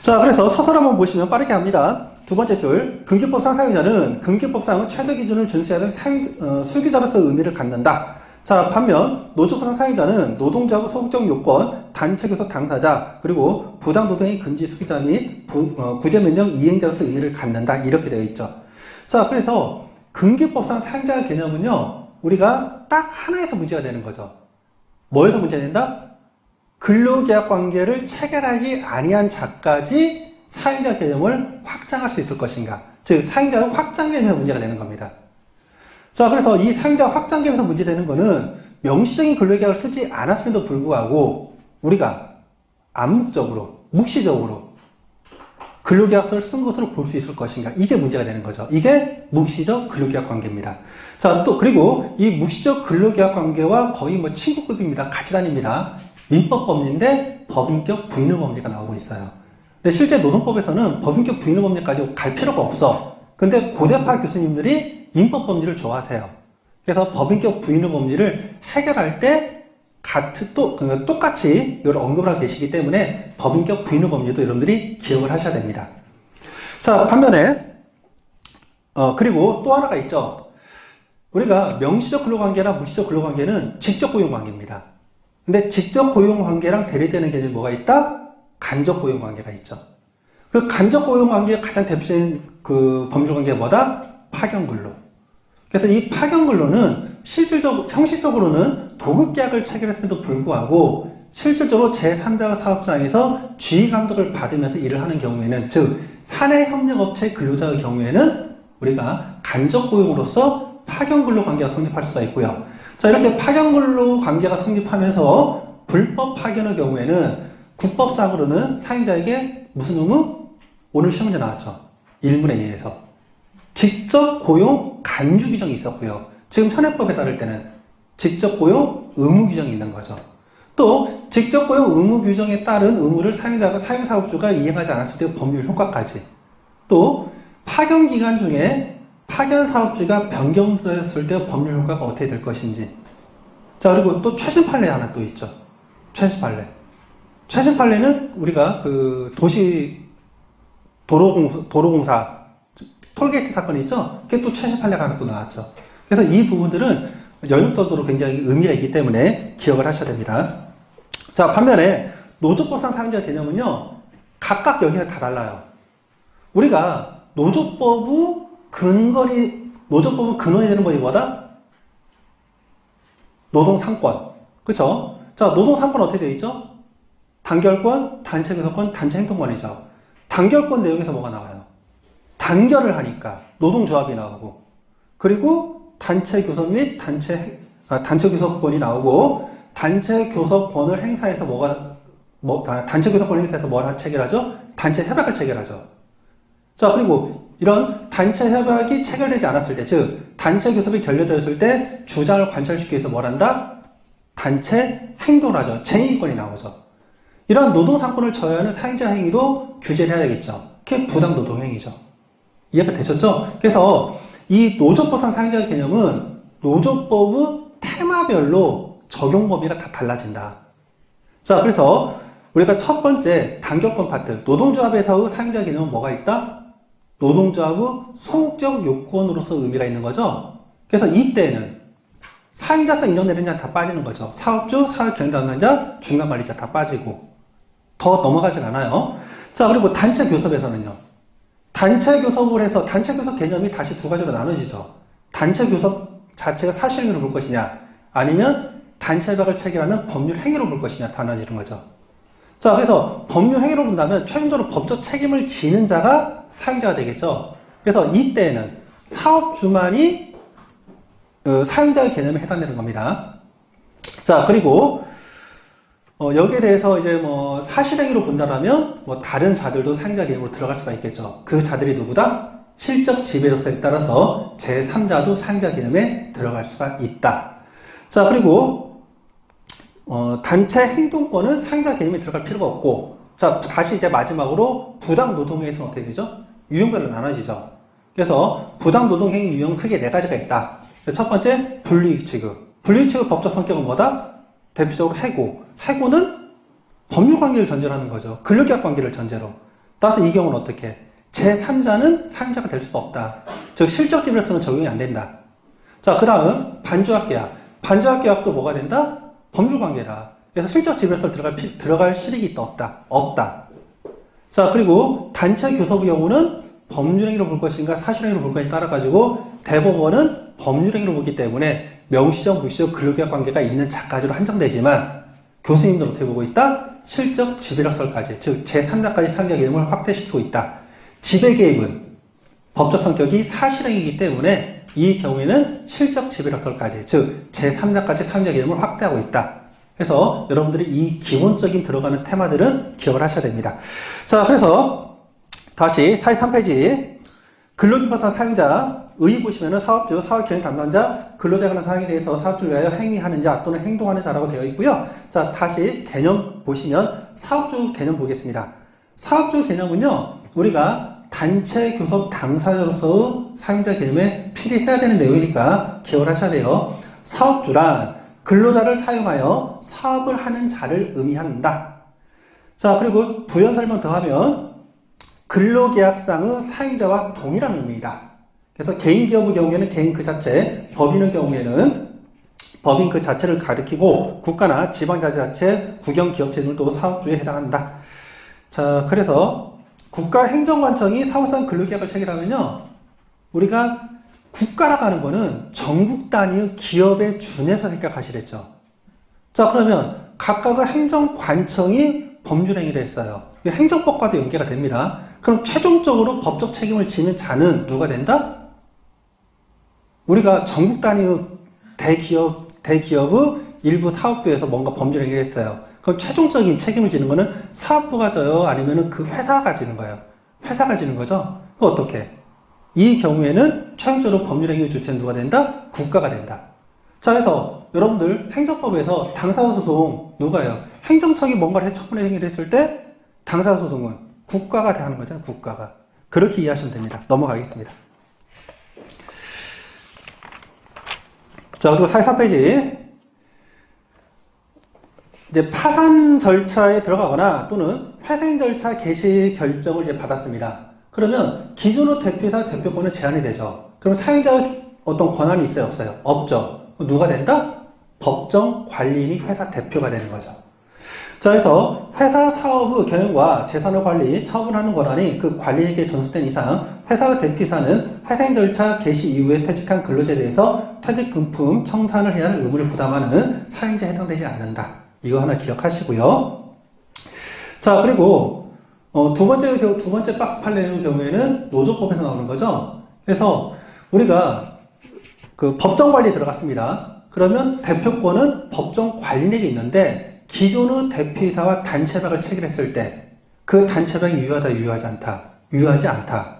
Speaker 1: 자, 그래서 서술 한번 보시면 빠르게 합니다. 두 번째 줄, 근기법상 사용자는 근기법상은 최저 기준을 준수해야 될 수기자로서 의미를 갖는다. 자, 반면 노조법상 사용자는 노동자하고 소극적 요건, 단체 교섭 당사자, 그리고 부당 노동의 금지 수기자 및 구제 명령 이행자로서 의미를 갖는다. 이렇게 되어 있죠. 자, 그래서 근기법상 사용자 개념은요, 우리가 딱 하나에서 문제가 되는 거죠. 뭐에서 문제가 된다? 근로계약 관계를 체결하지 아니한 자까지 사행자 개념을 확장할 수 있을 것인가. 즉, 사행자 확장 개념에서 문제가 되는 겁니다. 자, 그래서 이 사행자 확장 개념에서 문제되는 거는 명시적인 근로계약을 쓰지 않았음에도 불구하고 우리가 암묵적으로, 묵시적으로 근로계약서를 쓴 것으로 볼 수 있을 것인가. 이게 문제가 되는 거죠. 이게 묵시적 근로계약 관계입니다. 자, 또 그리고 이 묵시적 근로계약 관계와 거의 뭐 친구급입니다. 같이 다닙니다. 민법법리인데 법인격 부인의법리가 나오고 있어요. 근데 실제 노동법에서는 법인격 부인의법리까지 갈 필요가 없어. 근데 고대파 교수님들이 민법 법리를 좋아하세요. 그래서 법인격 부인의 법리를 해결할 때 똑같이 이걸 언급을 하고 계시기 때문에 법인격 부인의 법리도 여러분들이 기억을 하셔야 됩니다. 자, 반면에 그리고 또 하나가 있죠. 우리가 명시적 근로관계나 무시적 근로관계는 직접 고용관계입니다. 근데 직접 고용관계랑 대립되는 개념이 뭐가 있다? 간접 고용관계가 있죠. 그 간접 고용관계의 가장 대표적인 그 법률관계가 뭐다? 파견근로. 그래서 이 파견근로는 형식적으로는 도급계약을 체결했음에도 불구하고 실질적으로 제3자 사업장에서 지휘감독을 받으면서 일을 하는 경우에는, 즉 사내협력업체 근로자의 경우에는 우리가 간접 고용으로서 파견근로 관계가 성립할 수가 있고요. 자, 이렇게 파견근로 관계가 성립하면서 불법 파견의 경우에는 국법상으로는 사용자에게 무슨 의무? 오늘 시험 문제 나왔죠. 1문에 의해서 직접 고용 간주 규정이 있었고요. 지금 현행법에 따를 때는 직접 고용 의무 규정이 있는 거죠. 또 직접 고용 의무 규정에 따른 의무를 사용사업주가 이행하지 않았을 때 법률 효과까지, 또 파견 기간 중에 파견 사업주가 변경되었을 때 법률 효과가 어떻게 될 것인지. 자, 그리고 또 최신 판례 하나 또 있죠. 최신 판례. 최신 판례는 우리가 그 도로공사 톨게이트 사건이 있죠. 그게 또 최신 판례가 하나 또 나왔죠. 그래서 이 부분들은 연육도로 굉장히 의미가 있기 때문에 기억을 하셔야 됩니다. 자, 반면에 노조법상 사용자 개념은요, 각각 여기가 다 달라요. 우리가 노조법의 근원이 되는 법이 뭐다? 노동상권. 그쵸? 자, 노동상권 어떻게 되어 있죠? 단결권, 단체교섭권, 단체행동권이죠. 단결권 내용에서 뭐가 나와요? 단결을 하니까 노동조합이 나오고, 그리고 단체교섭 및 단체교섭권이 나오고, 단체교섭권을 행사해서 단체교섭권을 행사해서 뭘 체결하죠? 단체협약을 체결하죠. 자, 그리고 이런 단체협약이 체결되지 않았을 때, 즉 단체교섭이 결렬되었을 때 주장을 관철시키기 위해서 뭘 한다? 단체 행동을 하죠. 쟁의권이 나오죠. 이런 노동상권을 저해하는 사용자 행위도 규제를 해야 되겠죠. 그게 부당노동행위죠. 이해가 되셨죠? 그래서 이 노조법상 사용자 개념은 노조법의 테마별로 적용 범위가 다 달라진다. 자, 그래서 우리가 첫 번째 단결권 파트, 노동조합에서의 사용자 개념은 뭐가 있다? 노동조합의 소극적 요건으로서 의미가 있는 거죠. 그래서 이때는 사용자성 인정되는 자 다 빠지는 거죠. 사업주, 사업경영 담당자, 중간관리자 다 빠지고 더 넘어가진 않아요. 자, 그리고 단체 교섭에서는요. 단체 교섭을 해서 단체 교섭 개념이 다시 두 가지로 나눠지죠. 단체 교섭 자체가 사실행위로 볼 것이냐, 아니면 단체협약을 체결하는 법률 행위로 볼 것이냐 나눠지는 거죠. 자, 그래서 법률 행위로 본다면 최종적으로 법적 책임을 지는 자가 사용자가 되겠죠. 그래서 이때는 사업주만이 사용자의 개념에 해당되는 겁니다. 자, 그리고 여기에 대해서 이제 사실행위로 본다면 다른 자들도 사용자 개념으로 들어갈 수가 있겠죠. 그 자들이 누구다? 실적 지배력사에 따라서 제3자도 사용자 개념에 들어갈 수가 있다. 자, 그리고 단체 행동권은 사용자 개념에 들어갈 필요가 없고, 자, 다시 이제 마지막으로 부당노동행위에서는 어떻게 되죠? 유형별로 나눠지죠. 그래서 부당노동행위 유형 크게 네 가지가 있다. 첫 번째, 분리익 취급. 분리익 취급 법적 성격은 뭐다? 대표적으로 해고. 해고는 법률 관계를 전제로 하는 거죠. 근로계약 관계를 전제로. 따라서 이 경우는 어떻게? 제3자는 사용자가 될 수가 없다. 즉, 실적 지배력서는 적용이 안 된다. 자, 그 다음, 반조합 계약. 반조합 계약도 뭐가 된다? 법률 관계다. 그래서 실적 지배력서 들어갈 실익이 있다, 없다? 없다. 자, 그리고 단체 교섭의 경우는 법률행위로 볼 것인가 사실행위로 볼 것인가에 따라가지고 대법원은 법률행위로 보기 때문에 명시적, 무시적 근로계약 관계가 있는 자까지로 한정되지만 교수님들 어떻게 보고 있다? 실적 지배력설까지, 즉 제3자까지 사용자 개념을 확대시키고 있다. 지배 개입은 법적 성격이 사실행위이기 때문에 이 경우에는 실적 지배력설까지, 즉 제3자까지 사용자 개념을 확대하고 있다. 그래서 여러분들이 이 기본적인 들어가는 테마들은 기억을 하셔야 됩니다. 자, 그래서 다시 43페이지 근로기법상 사용자 의 보시면은 사업주, 사업경영 담당자, 근로자에 관한 사항에 대해서 사업주를 위하여 행위하는 자 또는 행동하는 자라고 되어 있고요. 자, 다시 개념 보시면 사업주 개념 보겠습니다. 사업주 개념은요, 우리가 단체 교섭 당사자로서의 사용자 개념에 필히 써야 되는 내용이니까 기억을 하셔야 돼요. 사업주란 근로자를 사용하여 사업을 하는 자를 의미한다. 자, 그리고 부연 설명 더하면 근로계약상의 사용자와 동일한 의미이다. 그래서 개인기업의 경우에는 개인 그 자체, 법인의 경우에는 법인 그 자체를 가리키고 국가나 지방자치단체, 국영기업체 등도 사업주에 해당한다. 자, 그래서 국가행정관청이 사업상 근로계약을 체결하면요, 우리가 국가라고 하는 거는 전국 단위의 기업에 준해서 생각하시랬죠. 자, 그러면 각각의 행정관청이 법률행위를 했어요. 행정법과도 연계가 됩니다. 그럼 최종적으로 법적 책임을 지는 자는 누가 된다? 우리가 전국 단위의 대기업의 일부 사업부에서 뭔가 법률행위를 했어요. 그럼 최종적인 책임을 지는 거는 사업부가 져요? 아니면 그 회사가 지는 거예요? 회사가 지는 거죠? 그럼 어떻게? 이 경우에는 최종적으로 법률행위 주체는 누가 된다? 국가가 된다. 자, 그래서 여러분들 행정법에서 당사자소송 누가요? 행정청이 뭔가를 처분의 행위를 했을 때 당사자소송은 국가가 하는 거잖아요. 국가가. 그렇게 이해하시면 됩니다. 넘어가겠습니다. 자, 그리고 44페이지. 이제 파산 절차에 들어가거나 또는 회생 절차 개시 결정을 이제 받았습니다. 그러면 기존의 대표이사 대표권은 제한이 되죠. 그럼 사용자가 어떤 권한이 있어요? 없어요? 없죠. 누가 된다? 법정 관리인이 회사 대표가 되는 거죠. 자, 그래서 회사 사업의 경영과 재산의 관리, 처분하는 권한이 그 관리인에게 전수된 이상 회사의 대표이사는 회생 절차 개시 이후에 퇴직한 근로자에 대해서 퇴직금품 청산을 해야 할 의무를 부담하는 사용자에 해당되지 않는다. 이거 하나 기억하시고요. 자, 그리고 두 번째 박스 판례의 경우에는 노조법에서 나오는 거죠. 그래서 우리가 그 법정 관리에 들어갔습니다. 그러면 대표권은 법정 관리인에게 있는데 기존의 대표이사와 단체박을 체결했을 때 그 단체박이 유효하다, 유효하지 않다? 유효하지 않다.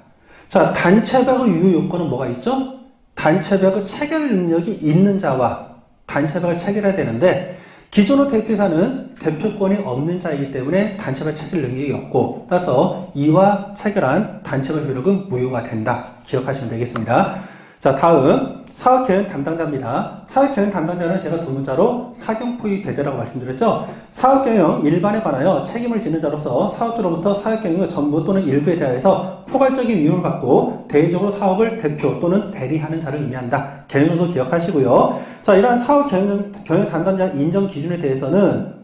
Speaker 1: 자, 단체박의 유효 요건은 뭐가 있죠? 단체박의 체결 능력이 있는 자와 단체박을 체결해야 되는데 기존의 대표이사는 대표권이 없는 자이기 때문에 단체박 체결 능력이 없고 따라서 이와 체결한 단체박 효력은 무효가 된다. 기억하시면 되겠습니다. 자, 다음 사업경영 담당자입니다. 사업경영 담당자는 제가 두 문자로 사경포위 대대라고 말씀드렸죠. 사업경영 일반에 관하여 책임을 지는 자로서 사업주로부터 사업경영의 전부 또는 일부에 대하여서 포괄적인 위임을 받고 대외적으로 사업을 대표 또는 대리하는 자를 의미한다. 개념도 기억하시고요. 자, 이러한 사업경영 담당자 인정 기준에 대해서는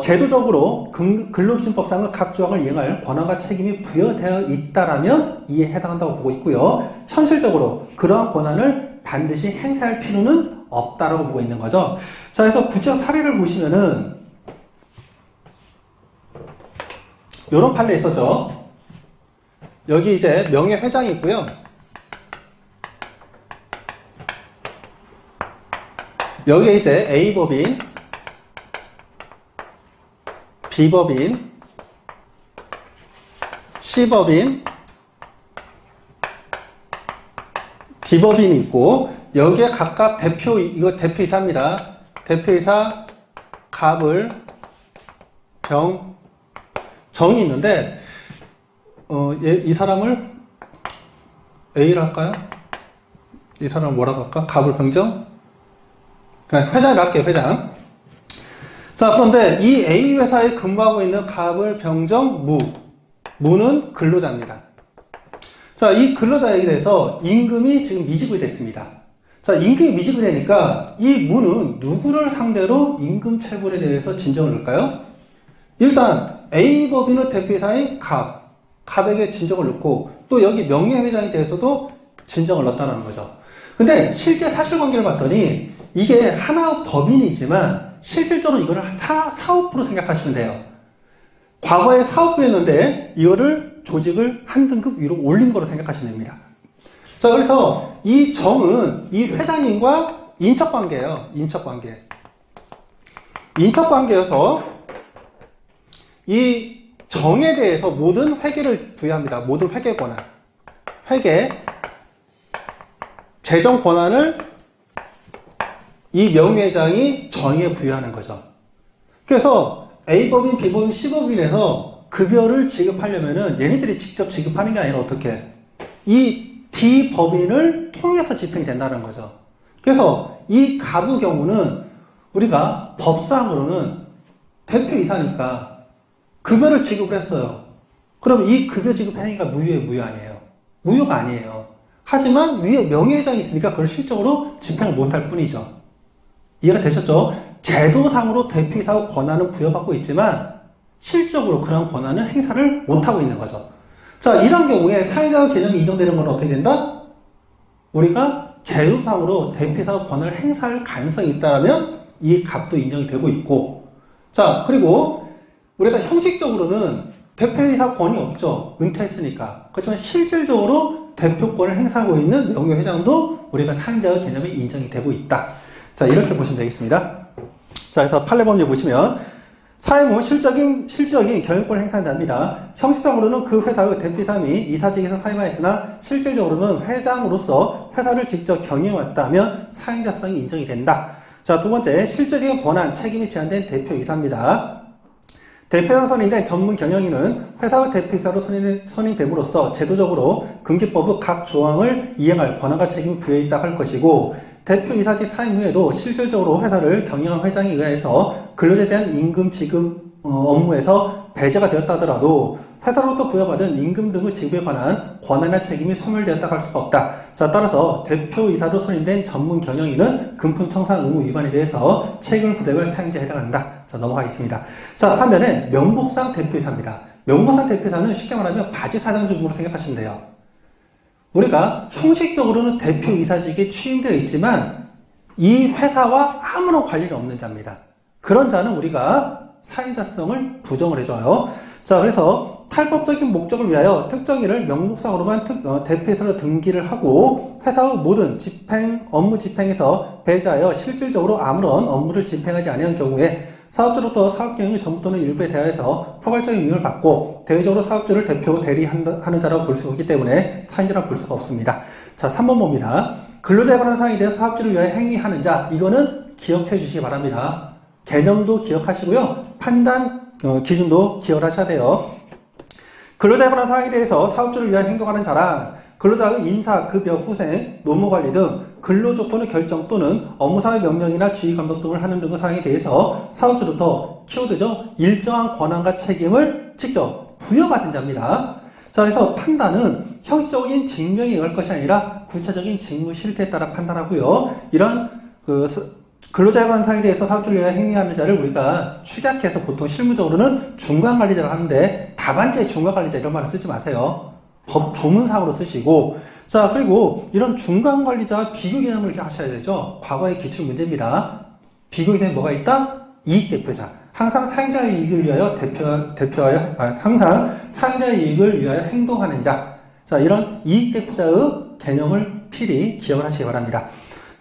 Speaker 1: 제도적으로 근로기준법상의 각 조항을 이행할 권한과 책임이 부여되어 있다라면 이에 해당한다고 보고 있고요. 현실적으로 그러한 권한을 반드시 행사할 필요는 없다라고 보고 있는 거죠. 자, 그래서 구체적 사례를 보시면은 이런 판례 있었죠. 여기 이제 명예회장이 있고요. 여기에 이제 A법인, B법인, C법인, D법인이 있고 여기에 각각 이거 대표이사입니다. 대표이사, 갑을, 병, 정이 있는데 이 사람을 A를 할까요? 이 사람을 뭐라고 할까? 갑을, 병정? 그냥 회장을 할게요. 회장. 자, 그런데 이 A 회사에 근무하고 있는 갑을, 병정, 무는 근로자입니다. 자, 이 근로자에 대해서 임금이 지금 미지급이 됐습니다. 자, 임금이 미지급이 되니까 이 무는 누구를 상대로 임금 체불에 대해서 진정을 넣을까요? 일단 A법인의 대표이사인 갑에게 진정을 넣고 또 여기 명예회장에 대해서도 진정을 넣었다는 거죠. 근데 실제 사실관계를 봤더니 이게 하나의 법인이지만 실질적으로 이거를 사업부로 생각하시면 돼요. 과거에 사업부였는데 이거를 조직을 한 등급 위로 올린 거로 생각하시면 됩니다. 자, 그래서 이 정은 이 회장님과 인척관계예요. 인척관계. 인척관계여서 이 정에 대해서 모든 회계를 부여합니다. 모든 회계 권한. 회계, 재정 권한을 이 명예회장이 정의에 부여하는 거죠. 그래서 A법인, B법인, C법인에서 급여를 지급하려면은 얘네들이 직접 지급하는 게 아니라 어떻게? 이 D 법인을 통해서 집행이 된다는 거죠. 그래서 이 갑의 경우는 우리가 법상으로는 대표이사니까 급여를 지급을 했어요. 그럼 이 급여 지급 행위가 무효예요, 무효 아니에요? 무효가 아니에요. 하지만 위에 명예회장이 있으니까 그걸 실적으로 집행을 못할 뿐이죠. 이해가 되셨죠? 제도상으로 대표이사 권한은 부여받고 있지만 실적으로 그런 권한은 행사를 못하고 있는 거죠. 자, 이런 경우에 사회자 개념이 인정되는 건 어떻게 된다? 우리가 제도상으로 대표이사 권한을 행사할 가능성이 있다면 이 갑도 인정이 되고 있고, 자, 그리고 우리가 형식적으로는 대표이사 권이 없죠. 은퇴했으니까. 그렇지만 실질적으로 대표권을 행사하고 있는 명예회장도 우리가 사회자의 개념이 인정이 되고 있다. 자, 이렇게 보시면 되겠습니다. 자, 그래서 판례법률 보시면 사회무 실질적인 경영권 행사자입니다. 형식상으로는 그 회사의 대표이사 및 이사직에서 사임하였으나 실질적으로는 회장으로서 회사를 직접 경영해왔다면 사행자성이 인정이 된다. 자, 두 번째, 실질적인 권한, 책임이 제한된 대표이사입니다. 대표로 선임된 전문 경영인은 회사의 대표이사로 선임됨으로써 제도적으로 금기법의 각 조항을 이행할 권한과 책임이 부여있다 할 것이고, 대표이사직 사임 후에도 실질적으로 회사를 경영한 회장에 의해서 근로자에 대한 임금 지급 업무에서 배제가 되었다 하더라도 회사로부터 부여받은 임금 등의 지급에 관한 권한이나 책임이 소멸되었다 할 수가 없다. 자, 따라서 대표이사로 선임된 전문 경영인은 금품청산 의무 위반에 대해서 책임을 부대할 사용자에 해당한다. 자, 넘어가겠습니다. 자, 반면에 명목상 대표이사입니다. 명목상 대표이사는 쉽게 말하면 바지 사장 정도로 생각하시면 돼요. 우리가 형식적으로는 대표이사직에 취임되어 있지만 이 회사와 아무런 관련이 없는 자입니다. 그런 자는 우리가 사임자성을 부정을 해줘요. 자, 그래서 탈법적인 목적을 위하여 특정인을 명목상으로만 대표이사로 등기를 하고 회사의 모든 업무 집행에서 배제하여 실질적으로 아무런 업무를 집행하지 아니한 경우에 사업주로부터 사업경영의 전부 또는 일부에 대하여서 포괄적인 위임을 받고 대외적으로 사업주를 대표 대리하는 자라고 볼 수 없기 때문에 사임자라고 볼 수가 없습니다. 자, 3번 봅니다. 근로자에 관한 사항에 대해서 사업주를 위하여 행위하는 자, 이거는 기억해 주시기 바랍니다. 개념도 기억하시고요. 판단 기준도 기억하셔야 돼요. 근로자에 관한 사항에 대해서 사업주를 위하여 행동하는 자란 근로자의 인사, 급여, 후생, 노무관리 등 근로조건의 결정 또는 업무상의 명령이나 지휘감독 등을 하는 등의 사항에 대해서 사업주로부터 키워드죠. 일정한 권한과 책임을 직접 부여받은 자입니다. 자, 그래서 판단은 형식적인 증명에 의할 것이 아니라 구체적인 직무 실태에 따라 판단하고요. 이런 근로자에 관한 사항에 대해서 사업주를 위하여 행위하는 자를 우리가 축약해서 보통 실무적으로는 중간관리자를 하는데 답안지에 중간관리자 이런 말을 쓰지 마세요. 법 조문상으로 쓰시고, 자, 그리고 이런 중간관리자와 비교 개념을 하셔야 되죠. 과거의 기출 문제입니다. 비교 개념이 뭐가 있다? 이익대표자. 항상 사용자의 이익을 위하여 항상 사용자의 이익을 위하여 행동하는 자. 자, 이런 이익대표자의 개념을 필히 기억을 하시기 바랍니다.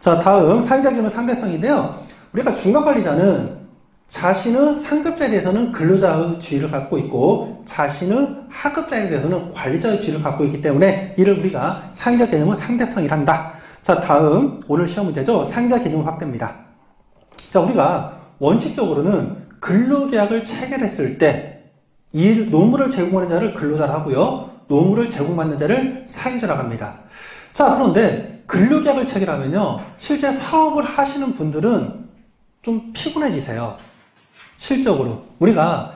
Speaker 1: 자, 다음 사용자 개념은 상대성인데요. 우리가 중간관리자는 자신의 상급자에 대해서는 근로자의 지위를 갖고 있고 자신의 하급자에 대해서는 관리자의 지위를 갖고 있기 때문에 이를 우리가 사용자 개념은 상대성이란다. 자, 다음 오늘 시험 문제죠. 사용자 개념 확대입니다. 자, 우리가 원칙적으로는 근로계약을 체결했을 때 노무를 제공하는 자를 근로자라 하고요. 노무를 제공받는 자를 사용자라고 합니다. 자, 그런데 근로계약을 체결하면요. 실제 사업을 하시는 분들은 좀 피곤해지세요. 실적으로. 우리가,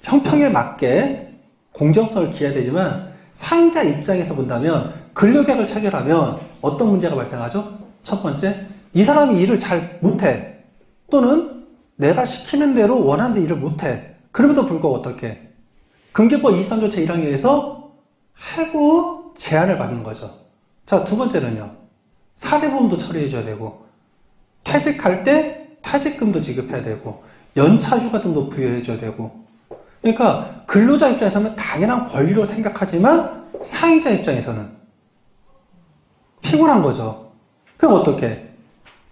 Speaker 1: 형평에 맞게 공정성을 기해야 되지만, 사용자 입장에서 본다면, 근로계약을 체결하면 어떤 문제가 발생하죠? 첫 번째, 이 사람이 일을 잘 못해. 또는 내가 시키는 대로 원하는 데 일을 못해. 그럼에도 불구하고 어떻게? 금기법 23조 제1항에 의해서 해고 제한을 받는 거죠. 자, 두 번째는요. 사대보험도 처리해줘야 되고, 퇴직할 때 퇴직금도 지급해야 되고 연차 휴가 등도 부여해줘야 되고, 그러니까 근로자 입장에서는 당연한 권리로 생각하지만 사용자 입장에서는 피곤한 거죠. 그럼 어떻게?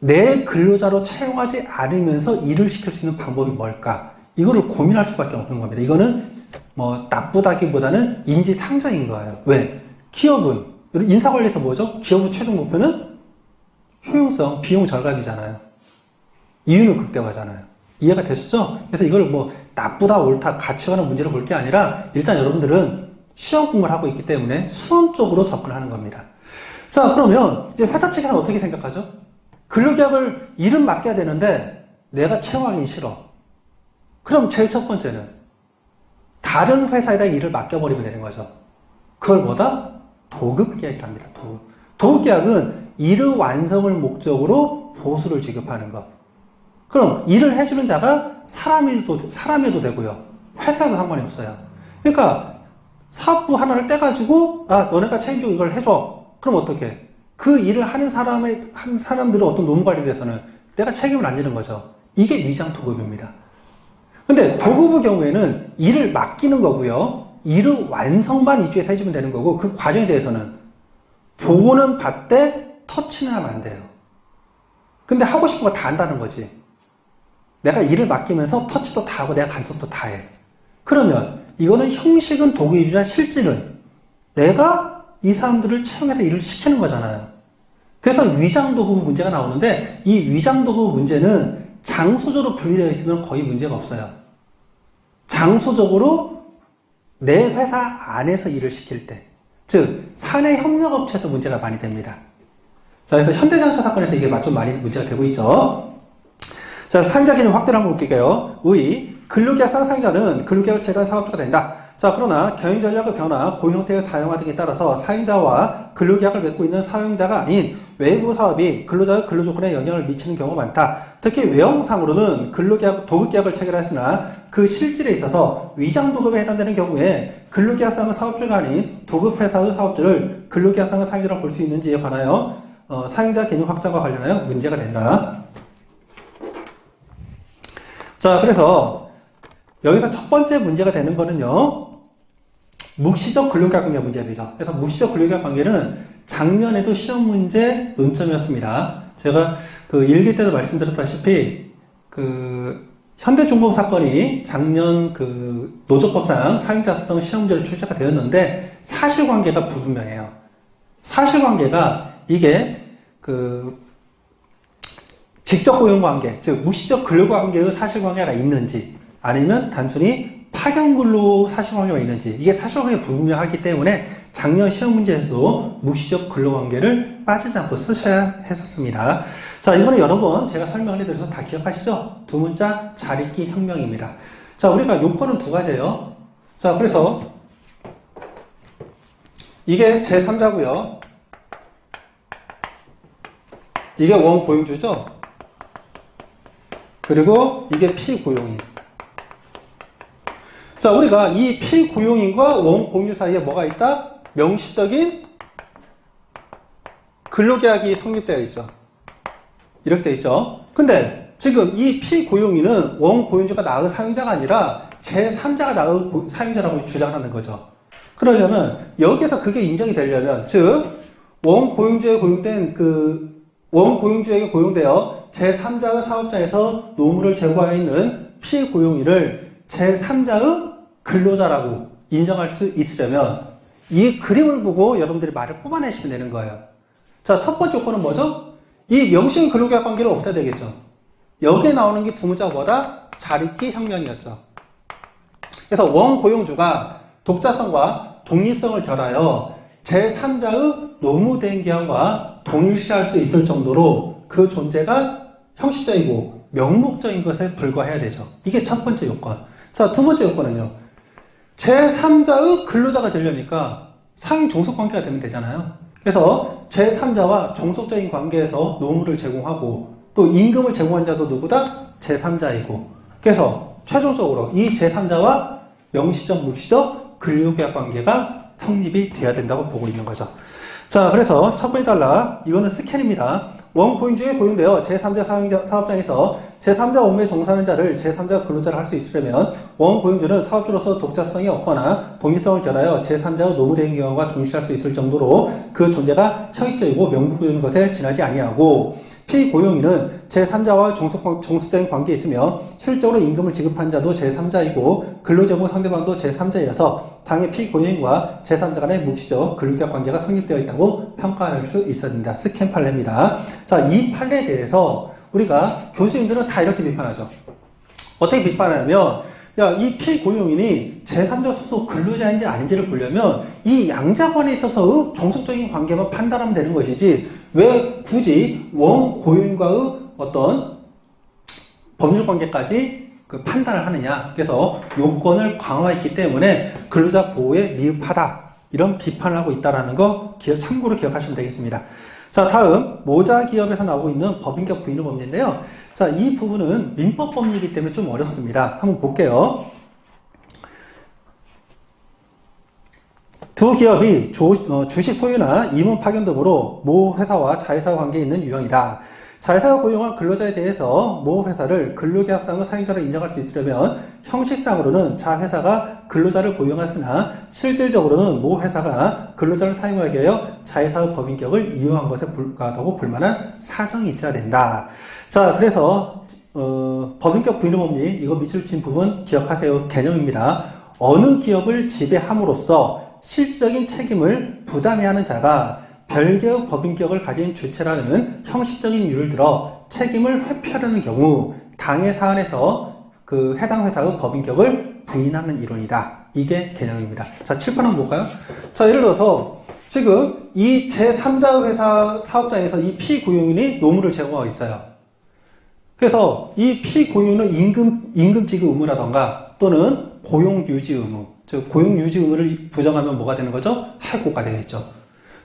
Speaker 1: 내 근로자로 채용하지 않으면서 일을 시킬 수 있는 방법이 뭘까? 이거를 고민할 수밖에 없는 겁니다. 이거는 나쁘다기보다는 인지상정인 거예요. 왜? 기업은 인사관리에서 뭐죠? 기업의 최종 목표는 효용성, 비용 절감이잖아요. 이윤을 극대화하잖아요. 이해가 되셨죠? 그래서 이걸 뭐 나쁘다 옳다 가치관의 문제로 볼 게 아니라 일단 여러분들은 시험 공부를 하고 있기 때문에 수험적으로 접근하는 겁니다. 자, 그러면 이제 회사 측에서는 어떻게 생각하죠? 근로계약을 일은 맡겨야 되는데 내가 채용하기 싫어. 그럼 제일 첫 번째는 다른 회사에다 일을 맡겨버리면 되는 거죠. 그걸 뭐다? 도급계약이랍니다. 도급계약은 일의 완성을 목적으로 보수를 지급하는 것. 그럼 일을 해주는 자가 사람이도 되고요. 회사도 상관이 없어요. 그러니까 사업부 하나를 떼가지고 너네가 책임지고 이걸 해줘. 그럼 어떻게? 그 일을 하는 사람들은 어떤 노무관리에 대해서는 내가 책임을 안 지는 거죠. 이게 위장 도급입니다. 근데 도급의 경우에는 일을 맡기는 거고요. 일의 완성만 이쪽에서 해주면 되는 거고 그 과정에 대해서는 보고는 받되 터치는 하면 안 돼요. 근데 하고 싶은 거 다 한다는 거지. 내가 일을 맡기면서 터치도 다 하고 내가 간섭도 다 해. 그러면 이거는 형식은 도급이지만 실질은 내가 이 사람들을 채용해서 일을 시키는 거잖아요. 그래서 위장도급 문제가 나오는데 이 위장도급 문제는 장소적으로 분리되어 있으면 거의 문제가 없어요. 장소적으로 내 회사 안에서 일을 시킬 때, 즉 사내협력업체에서 문제가 많이 됩니다. 자, 그래서 현대자동차 사건에서 이게 좀 많이 문제가 되고 있죠. 자, 사용자 개념 확대를 한번 볼게요. 근로계약상 사용자는 근로계약을 체결한 사업주가 된다. 자, 그러나 경영전략의 변화, 고용형태의 다양화 등에 따라서 사용자와 근로계약을 맺고 있는 사용자가 아닌 외부 사업이 근로자의 근로조건에 영향을 미치는 경우가 많다. 특히 외형상으로는 도급계약을 체결했으나 그 실질에 있어서 위장도급에 해당되는 경우에 근로계약상의 사업주가 아닌 도급회사의 사업주를 근로계약상의 사용자라고 볼 수 있는지에 관하여 사용자 개념 확장과 관련하여 문제가 된다. 자, 그래서 여기서 첫 번째 문제가 되는 거는요, 묵시적 근로계약 관계가 문제가 되죠. 그래서 묵시적 근로계약 관계는 작년에도 시험 문제 논점이었습니다. 제가 그 일기 때도 말씀드렸다시피 현대중공 사건이 작년 노조법상 사용자성 시험 문제로 출제가 되었는데 사실관계가 불분명해요. 사실관계가 이게 직접 고용관계, 즉 묵시적 근로관계의 사실관계가 있는지 아니면 단순히 파견근로 사실관계가 있는지 이게 사실관계가 불분명하기 때문에 작년 시험 문제에서도 묵시적 근로관계를 빠지지 않고 쓰셔야 했었습니다. 자, 이번에 여러 번 제가 설명을 해드려서 다 기억하시죠? 두 문자 잘 읽기 혁명입니다. 자, 우리가 요건은 두 가지예요. 자, 그래서 이게 제3자고요. 이게 원고용주죠. 그리고 이게 피고용인. 자, 우리가 이 피고용인과 원고용주 사이에 뭐가 있다? 명시적인 근로계약이 성립되어 있죠. 이렇게 되어 있죠. 근데 지금 이 피고용인은 원고용주가 나의 사용자가 아니라 제3자가 나의 사용자라고 주장하는 거죠. 그러려면 여기에서 그게 인정이 되려면, 즉 원고용주에 고용된 원고용주에게 고용되어 제3자의 사업장에서 노무를 제공하여 있는 피고용인을 제3자의 근로자라고 인정할 수 있으려면 이 그림을 보고 여러분들이 말을 뽑아내시면 되는 거예요. 자, 첫 번째 조건은 뭐죠? 이 명시적인 근로계약 관계를 없애야 되겠죠. 여기에 나오는 게 두 문자가 뭐다? 잘 읽기 혁명이었죠. 그래서 원고용주가 독자성과 독립성을 결하여 제3자의 노무대행기한과 동일시할 수 있을 정도로 그 존재가 형식적이고 명목적인 것에 불과해야 되죠. 이게 첫 번째 요건. 자, 두 번째 요건은요. 제3자의 근로자가 되려니까 상임 종속 관계가 되면 되잖아요. 그래서 제3자와 종속적인 관계에서 노무를 제공하고 또 임금을 제공한 자도 누구다? 제3자이고. 그래서 최종적으로 이 제3자와 명시적, 묵시적 근로계약 관계가 성립이 돼야 된다고 보고 있는 거죠. 자, 그래서 첫 번째 단락, 이거는 스캔입니다. 원고용주에 고용되어 제3자 사업장에서 제3자 업무에 종사하는 자를 제3자 근로자를 할 수 있으려면 원고용주는 사업주로서 독자성이 없거나 독립성을 결하여 제3자의 노무대행기관과 동시할 수 있을 정도로 그 존재가 형식적이고 명목적인 것에 지나지 아니하고, 피고용인은 제3자와 종속적인 관계에 있으며 실적으로 임금을 지급한 자도 제3자이고 근로제공 상대방도 제3자이어서 당의 피고용인과 제3자 간의 묵시적 근로계약 관계가 성립되어 있다고 평가할 수 있어야 됩니다. 스캔 판례입니다. 자, 이 판례에 대해서 우리가 교수님들은 다 이렇게 비판하죠. 어떻게 비판하냐면, 야, 이 피고용인이 제3자 소속 근로자인지 아닌지를 보려면 이 양자관에 있어서 종속적인 관계만 판단하면 되는 것이지 왜 굳이 원고용인과의 어떤 법률 관계까지 그 판단을 하느냐. 그래서 요건을 강화했기 때문에 근로자 보호에 미흡하다. 이런 비판을 하고 있다는 거 참고로 기억하시면 되겠습니다. 자, 다음 모자 기업에서 나오고 있는 법인격 부인의 법리인데요. 자, 이 부분은 민법 법리이기 때문에 좀 어렵습니다. 한번 볼게요. 두 기업이 주식 소유나 임원 파견 등으로 모 회사와 자회사 관계에 있는 유형이다. 자회사가 고용한 근로자에 대해서 모 회사를 근로계약상의 사용자로 인정할 수 있으려면 형식상으로는 자회사가 근로자를 고용했으나 실질적으로는 모 회사가 근로자를 사용하게 하여 자회사의 법인격을 이용한 것에 불과하다고 볼 만한 사정이 있어야 된다. 자, 그래서 법인격 부인의 법리, 이거 밑줄 친 부분 기억하세요. 개념입니다. 어느 기업을 지배함으로써 실질적인 책임을 부담해야 하는 자가 별개의 법인격을 가진 주체라는 형식적인 이유를 들어 책임을 회피하려는 경우 당해 사안에서 그 해당 회사의 법인격을 부인하는 이론이다. 이게 개념입니다. 자, 칠판 한번 볼까요? 자, 예를 들어서 지금 이 제3자 회사 사업장에서 이 피고용인이 노무를 제공하고 있어요. 그래서 이 피고용인은 임금 지급 의무라던가 또는 고용 유지 의무, 즉 고용 유지 의무를 부정하면 뭐가 되는 거죠? 해고가 되겠죠.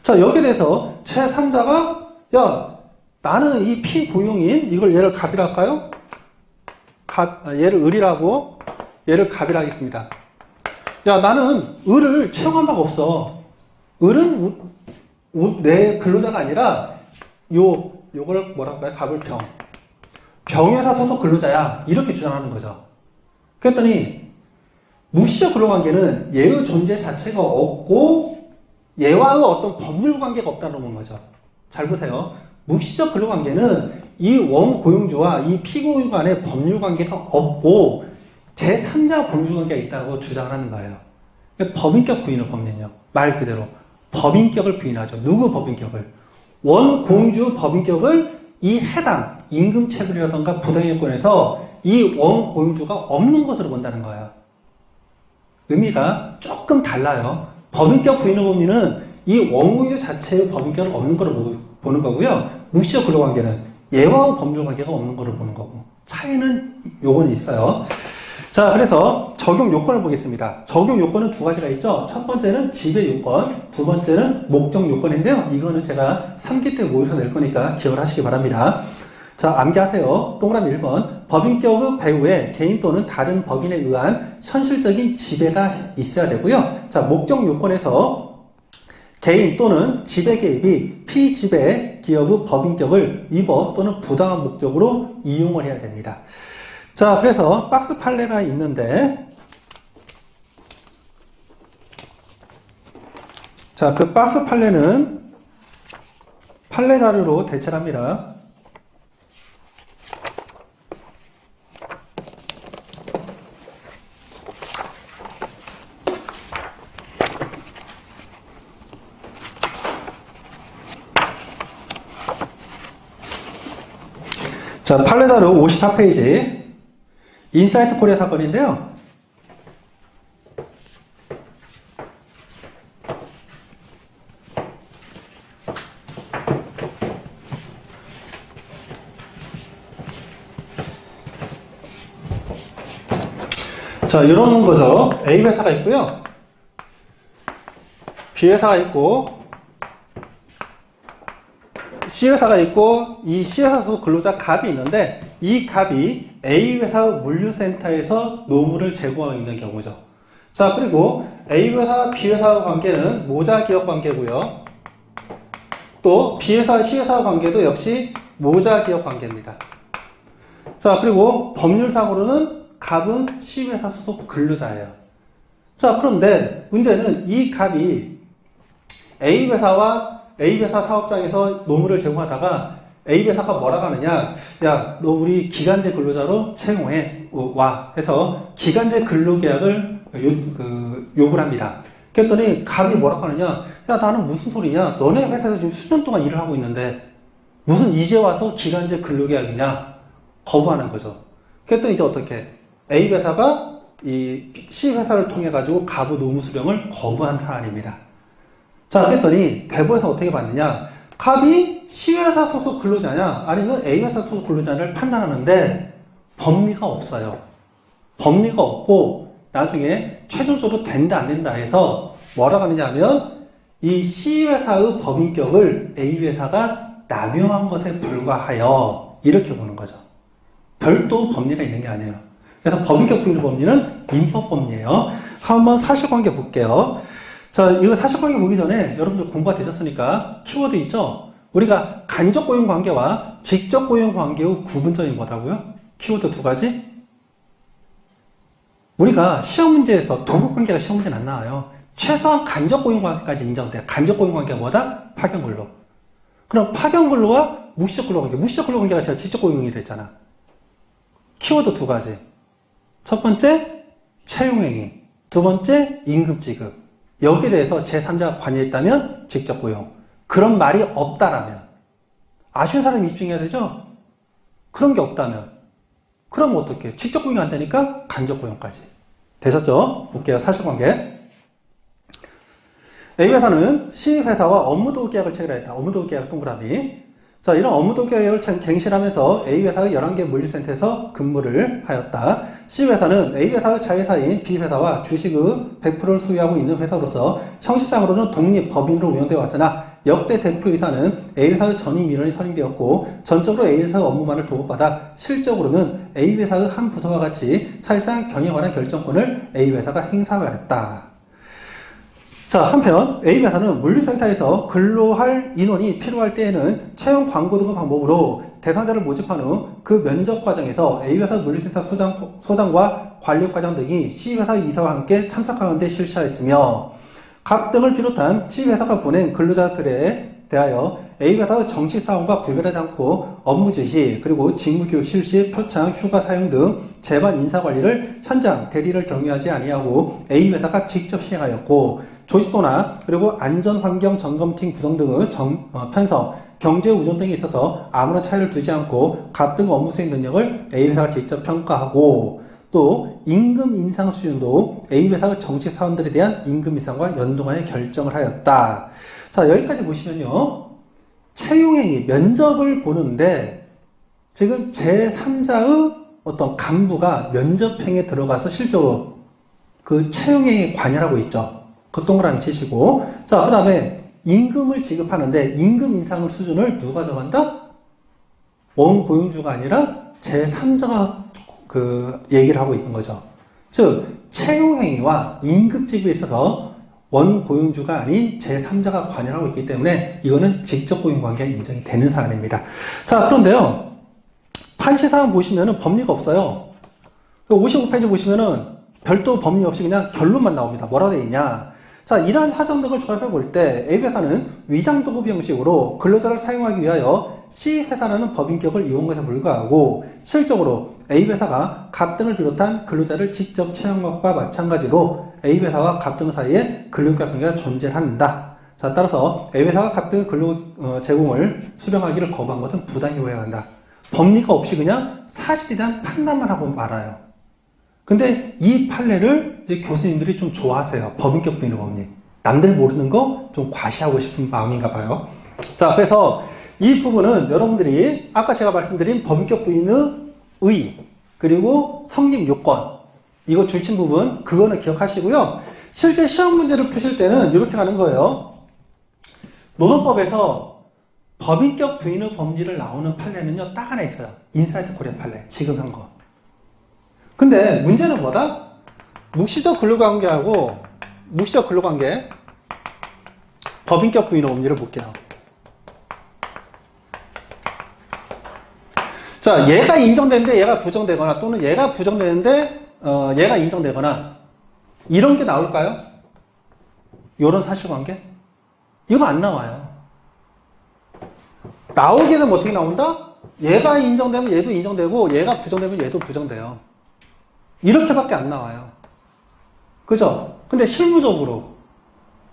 Speaker 1: 자, 여기에 대해서 제3자가 야, 나는 이 피고용인 이걸 얘를 갑이라 할까요? 얘를 을이라고 얘를 갑이라 하겠습니다. 야, 나는 을을 채용한 바가 없어. 을은 내 근로자가 아니라 요걸 뭐라고 할까요? 갑을 병회사 소속 근로자야. 이렇게 주장하는 거죠. 그랬더니 무시적 근로관계는 얘의 존재 자체가 없고 얘와의 어떤 법률 관계가 없다는 거죠. 잘 보세요. 묵시적 근로관계는 이 원고용주와 이 피고용 간의 법률 관계가 없고 제3자 법률 관계가 있다고 주장을 하는 거예요. 법인격 부인의 법리는요. 말 그대로 법인격을 부인하죠. 누구 법인격을? 원고용주 법인격을 이 해당 임금체불이라던가 부당이권에서 이 원고용주가 없는 것으로 본다는 거예요. 의미가 조금 달라요. 법인격 부인의 법리는 이 원고용주 자체의 법인격을 없는 것으로 보는 거고요. 묵시적 근로관계는 얘와 법률 관계가 없는 것으로 보는 거고 차이는 요건 있어요. 자, 그래서 적용 요건을 보겠습니다. 적용 요건은 두 가지가 있죠. 첫 번째는 지배 요건, 두 번째는 목적 요건인데요. 이거는 제가 3기 때 모여서 낼 거니까 기억을 하시기 바랍니다. 자, 암기하세요. 동그라미 1번. 법인격의 배후에 개인 또는 다른 법인에 의한 현실적인 지배가 있어야 되고요. 자, 목적 요건에서 개인 또는 지배 개입이 피지배 기업의 법인격을 위법 또는 부당한 목적으로 이용을 해야 됩니다. 자, 그래서 박스 판례가 있는데, 자, 그 박스 판례는 판례 자료로 대체를 합니다. 자, 판례 자료 54페이지. 인사이트 코리아 사건인데요. 자, 이런 거죠. A 회사가 있고요. B 회사가 있고, C 회사가 있고, 이 C 회사 소속 근로자 갑이 있는데, 이 갑이 A 회사 물류센터에서 노무를 제공하고 있는 경우죠. 자, 그리고 A 회사, B 회사와 관계는 모자 기업 관계고요. 또 B 회사, C 회사와 관계도 역시 모자 기업 관계입니다. 자, 그리고 법률상으로는 갑은 C 회사 소속 근로자예요. 자, 그런데 문제는 이 갑이 A 회사 사업장에서 노무를 제공하다가 A 회사가 뭐라고 하느냐, 야, 너 우리 기간제 근로자로 채용해 와 해서 기간제 근로계약을 요구를 합니다. 그랬더니 갑이 뭐라고 하느냐, 야, 나는 무슨 소리냐, 너네 회사에서 지금 수년 동안 일을 하고 있는데 무슨 이제 와서 기간제 근로계약이냐, 거부하는 거죠. 그랬더니 이제 어떻게 A 회사가 이 C 회사를 통해 가지고 가부 노무 수령을 거부한 사안입니다. 자, 그랬더니 대법에서 어떻게 봤느냐? 갑이 C 회사 소속 근로자냐 아니면 A 회사 소속 근로자를 판단하는데 법리가 없어요. 법리가 없고 나중에 최종적으로 된다 안 된다 해서 뭐라고 하느냐면 이 C 회사의 법인격을 A 회사가 남용한 것에 불과하여 이렇게 보는 거죠. 별도 법리가 있는 게 아니에요. 그래서 법인격 부인의 법리는 민법 법리예요. 한번 사실관계 볼게요. 자, 이거 사실관계 보기 전에 여러분들 공부가 되셨으니까 키워드 있죠? 우리가 간접 고용 관계와 직접 고용 관계의 구분점이 뭐라고요? 키워드 두 가지? 우리가 시험 문제에서 동급 관계가 시험 문제는 안 나와요. 최소한 간접 고용 관계까지 인정돼요. 간접 고용 관계가 뭐다? 파견 근로. 그럼 파견 근로와 무시적 근로 관계. 무시적 근로 관계가 제가 직접 고용이 됐잖아. 키워드 두 가지. 첫 번째, 채용행위. 두 번째, 임금 지급. 여기에 대해서 제3자가 관여했다면 직접 고용. 그런 말이 없다라면. 아쉬운 사람이 입증해야 되죠? 그런 게 없다면. 그럼 어떻게? 직접 고용이 안 되니까 간접 고용까지. 되셨죠? 볼게요. 사실관계. A회사는 C회사와 업무도구 계약을 체결했다. 업무도구 계약 동그라미. 자, 이런 업무도구 계약을 갱신하면서 A회사의 11개 물류센터에서 근무를 하였다. C회사는 A회사의 자회사인 B회사와 주식의 100%를 소유하고 있는 회사로서 형식상으로는 독립법인으로 운영되어 왔으나 역대 대표이사는 A회사의 전임 민원이 선임되었고 전적으로 A회사의 업무만을 도급받아 실적으로는 A회사의 한 부서와 같이 사실상 경영에 관한 결정권을 A회사가 행사하였다. 자, 한편 A회사는 물류센터에서 근로할 인원이 필요할 때에는 채용 광고 등의 방법으로 대상자를 모집한 후 그 면접 과정에서 A회사 물류센터 소장과 관리과장 등이 C회사 이사와 함께 참석하는 데 실시하였으며 각 등을 비롯한 C회사가 보낸 근로자들에 대하여 A회사의 정식 사원과 구별하지 않고 업무 지시, 그리고 직무교육 실시, 표창, 휴가 사용 등 재반 인사관리를 현장, 대리를 경유하지 아니하고 A회사가 직접 시행하였고 조직도나 그리고 안전환경 점검팀 구성 등의 편성, 경제 운영 등에 있어서 아무런 차이를 두지 않고 각 등 업무 수행 능력을 A회사가 직접 평가하고 또 임금 인상 수준도 A회사의 정식 사원들에 대한 임금 인상과 연동하여 결정을 하였다. 자, 여기까지 보시면요. 채용행위, 면접을 보는데 지금 제3자의 어떤 간부가 면접행에 들어가서 실제로 그 채용행위에 관여하고 있죠. 그 동그라미 치시고. 자, 그 다음에 임금을 지급하는데 임금 인상 수준을 누가 정한다? 원고용주가 아니라 제3자가 그 얘기를 하고 있는 거죠. 즉, 채용행위와 임금 지급에 있어서 원고용주가 아닌 제3자가 관여하고 있기 때문에 이거는 직접 고용 관계가 인정이 되는 사안입니다. 자, 그런데요. 판시사항 보시면은 법리가 없어요. 55페이지 보시면은 별도 법리 없이 그냥 결론만 나옵니다. 뭐라고 되어 있냐. 자, 이러한 사정 등을 조합해 볼 때 A회사는 위장도급 형식으로 근로자를 사용하기 위하여 C회사라는 법인격을 이용한 것에 불과하고 실적으로 A회사가 갑 등을 비롯한 근로자를 직접 채용한 것과 마찬가지로 A회사와 갑 등 사이에 근로계약 관계가 존재한다. 자, 따라서 A회사가 갑 등의 근로 제공을 수령하기를 거부한 것은 부당히 오해한다. 법리가 없이 그냥 사실에 대한 판단만 하고 말아요. 근데 이 판례를 교수님들이 좀 좋아하세요. 법인격 부인의 법리. 남들 모르는 거 좀 과시하고 싶은 마음인가 봐요. 자, 그래서 이 부분은 여러분들이 아까 제가 말씀드린 법인격 부인의 의, 그리고 성립 요건, 이거 줄친 부분, 그거는 기억하시고요. 실제 시험 문제를 푸실 때는 이렇게 가는 거예요. 노동법에서 법인격 부인의 법리를 나오는 판례는요, 딱 하나 있어요. 인사이트 코리아 판례. 지금 한 거. 근데 문제는 뭐다? 묵시적 근로관계하고 묵시적 근로관계 법인격 부인의 법리를 볼게요. 자, 얘가 인정되는데 얘가 부정되거나 또는 얘가 부정되는데 얘가 인정되거나 이런 게 나올까요? 이런 사실관계? 이거 안 나와요. 나오게 되면 어떻게 나온다? 얘가 인정되면 얘도 인정되고 얘가 부정되면 얘도 부정돼요. 이렇게밖에 안 나와요. 그죠? 근데 실무적으로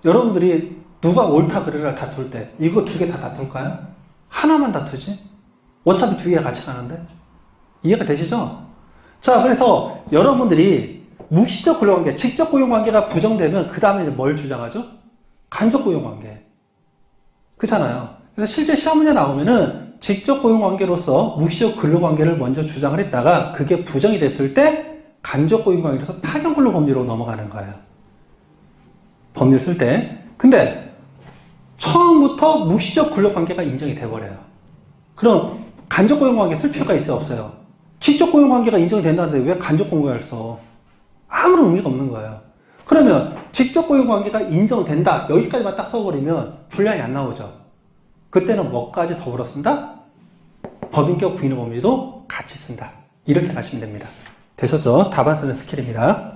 Speaker 1: 여러분들이 누가 옳다 그르를 다툴 때 이거 두 개 다 다툴까요? 하나만 다투지? 어차피 두 개가 같이 가는데? 이해가 되시죠? 자, 그래서 여러분들이 무시적 근로관계, 직접 고용관계가 부정되면 그 다음에 뭘 주장하죠? 간접 고용관계. 그렇잖아요. 그래서 실제 시험 문제 나오면은 직접 고용관계로서 무시적 근로관계를 먼저 주장을 했다가 그게 부정이 됐을 때 간접 고용관계로서 파견근로법률로 넘어가는 거예요. 법률 쓸 때. 근데 처음부터 무시적 근로관계가 인정이 돼버려요. 그럼 간접 고용관계 쓸 필요가 있어요? 없어요? 직접 고용관계가 인정이 된다는데 왜 간접 고용관계를 써? 아무런 의미가 없는 거예요. 그러면 직접 고용관계가 인정된다. 여기까지만 딱 써버리면 분량이 안 나오죠. 그때는 뭐까지 더불어 쓴다? 법인격 부인의 법률도 같이 쓴다. 이렇게 가시면 됩니다. 되셨죠? 답안 쓰는 스킬입니다.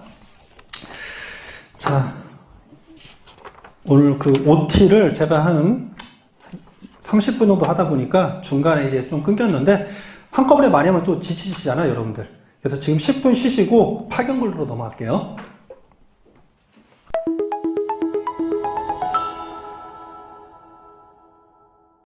Speaker 1: 자, 오늘 그 OT를 제가 한 30분 정도 하다 보니까 중간에 이제 좀 끊겼는데 한꺼번에 많이 하면 또 지치시잖아요, 여러분들. 그래서 지금 10분 쉬시고 파견근로로 넘어갈게요.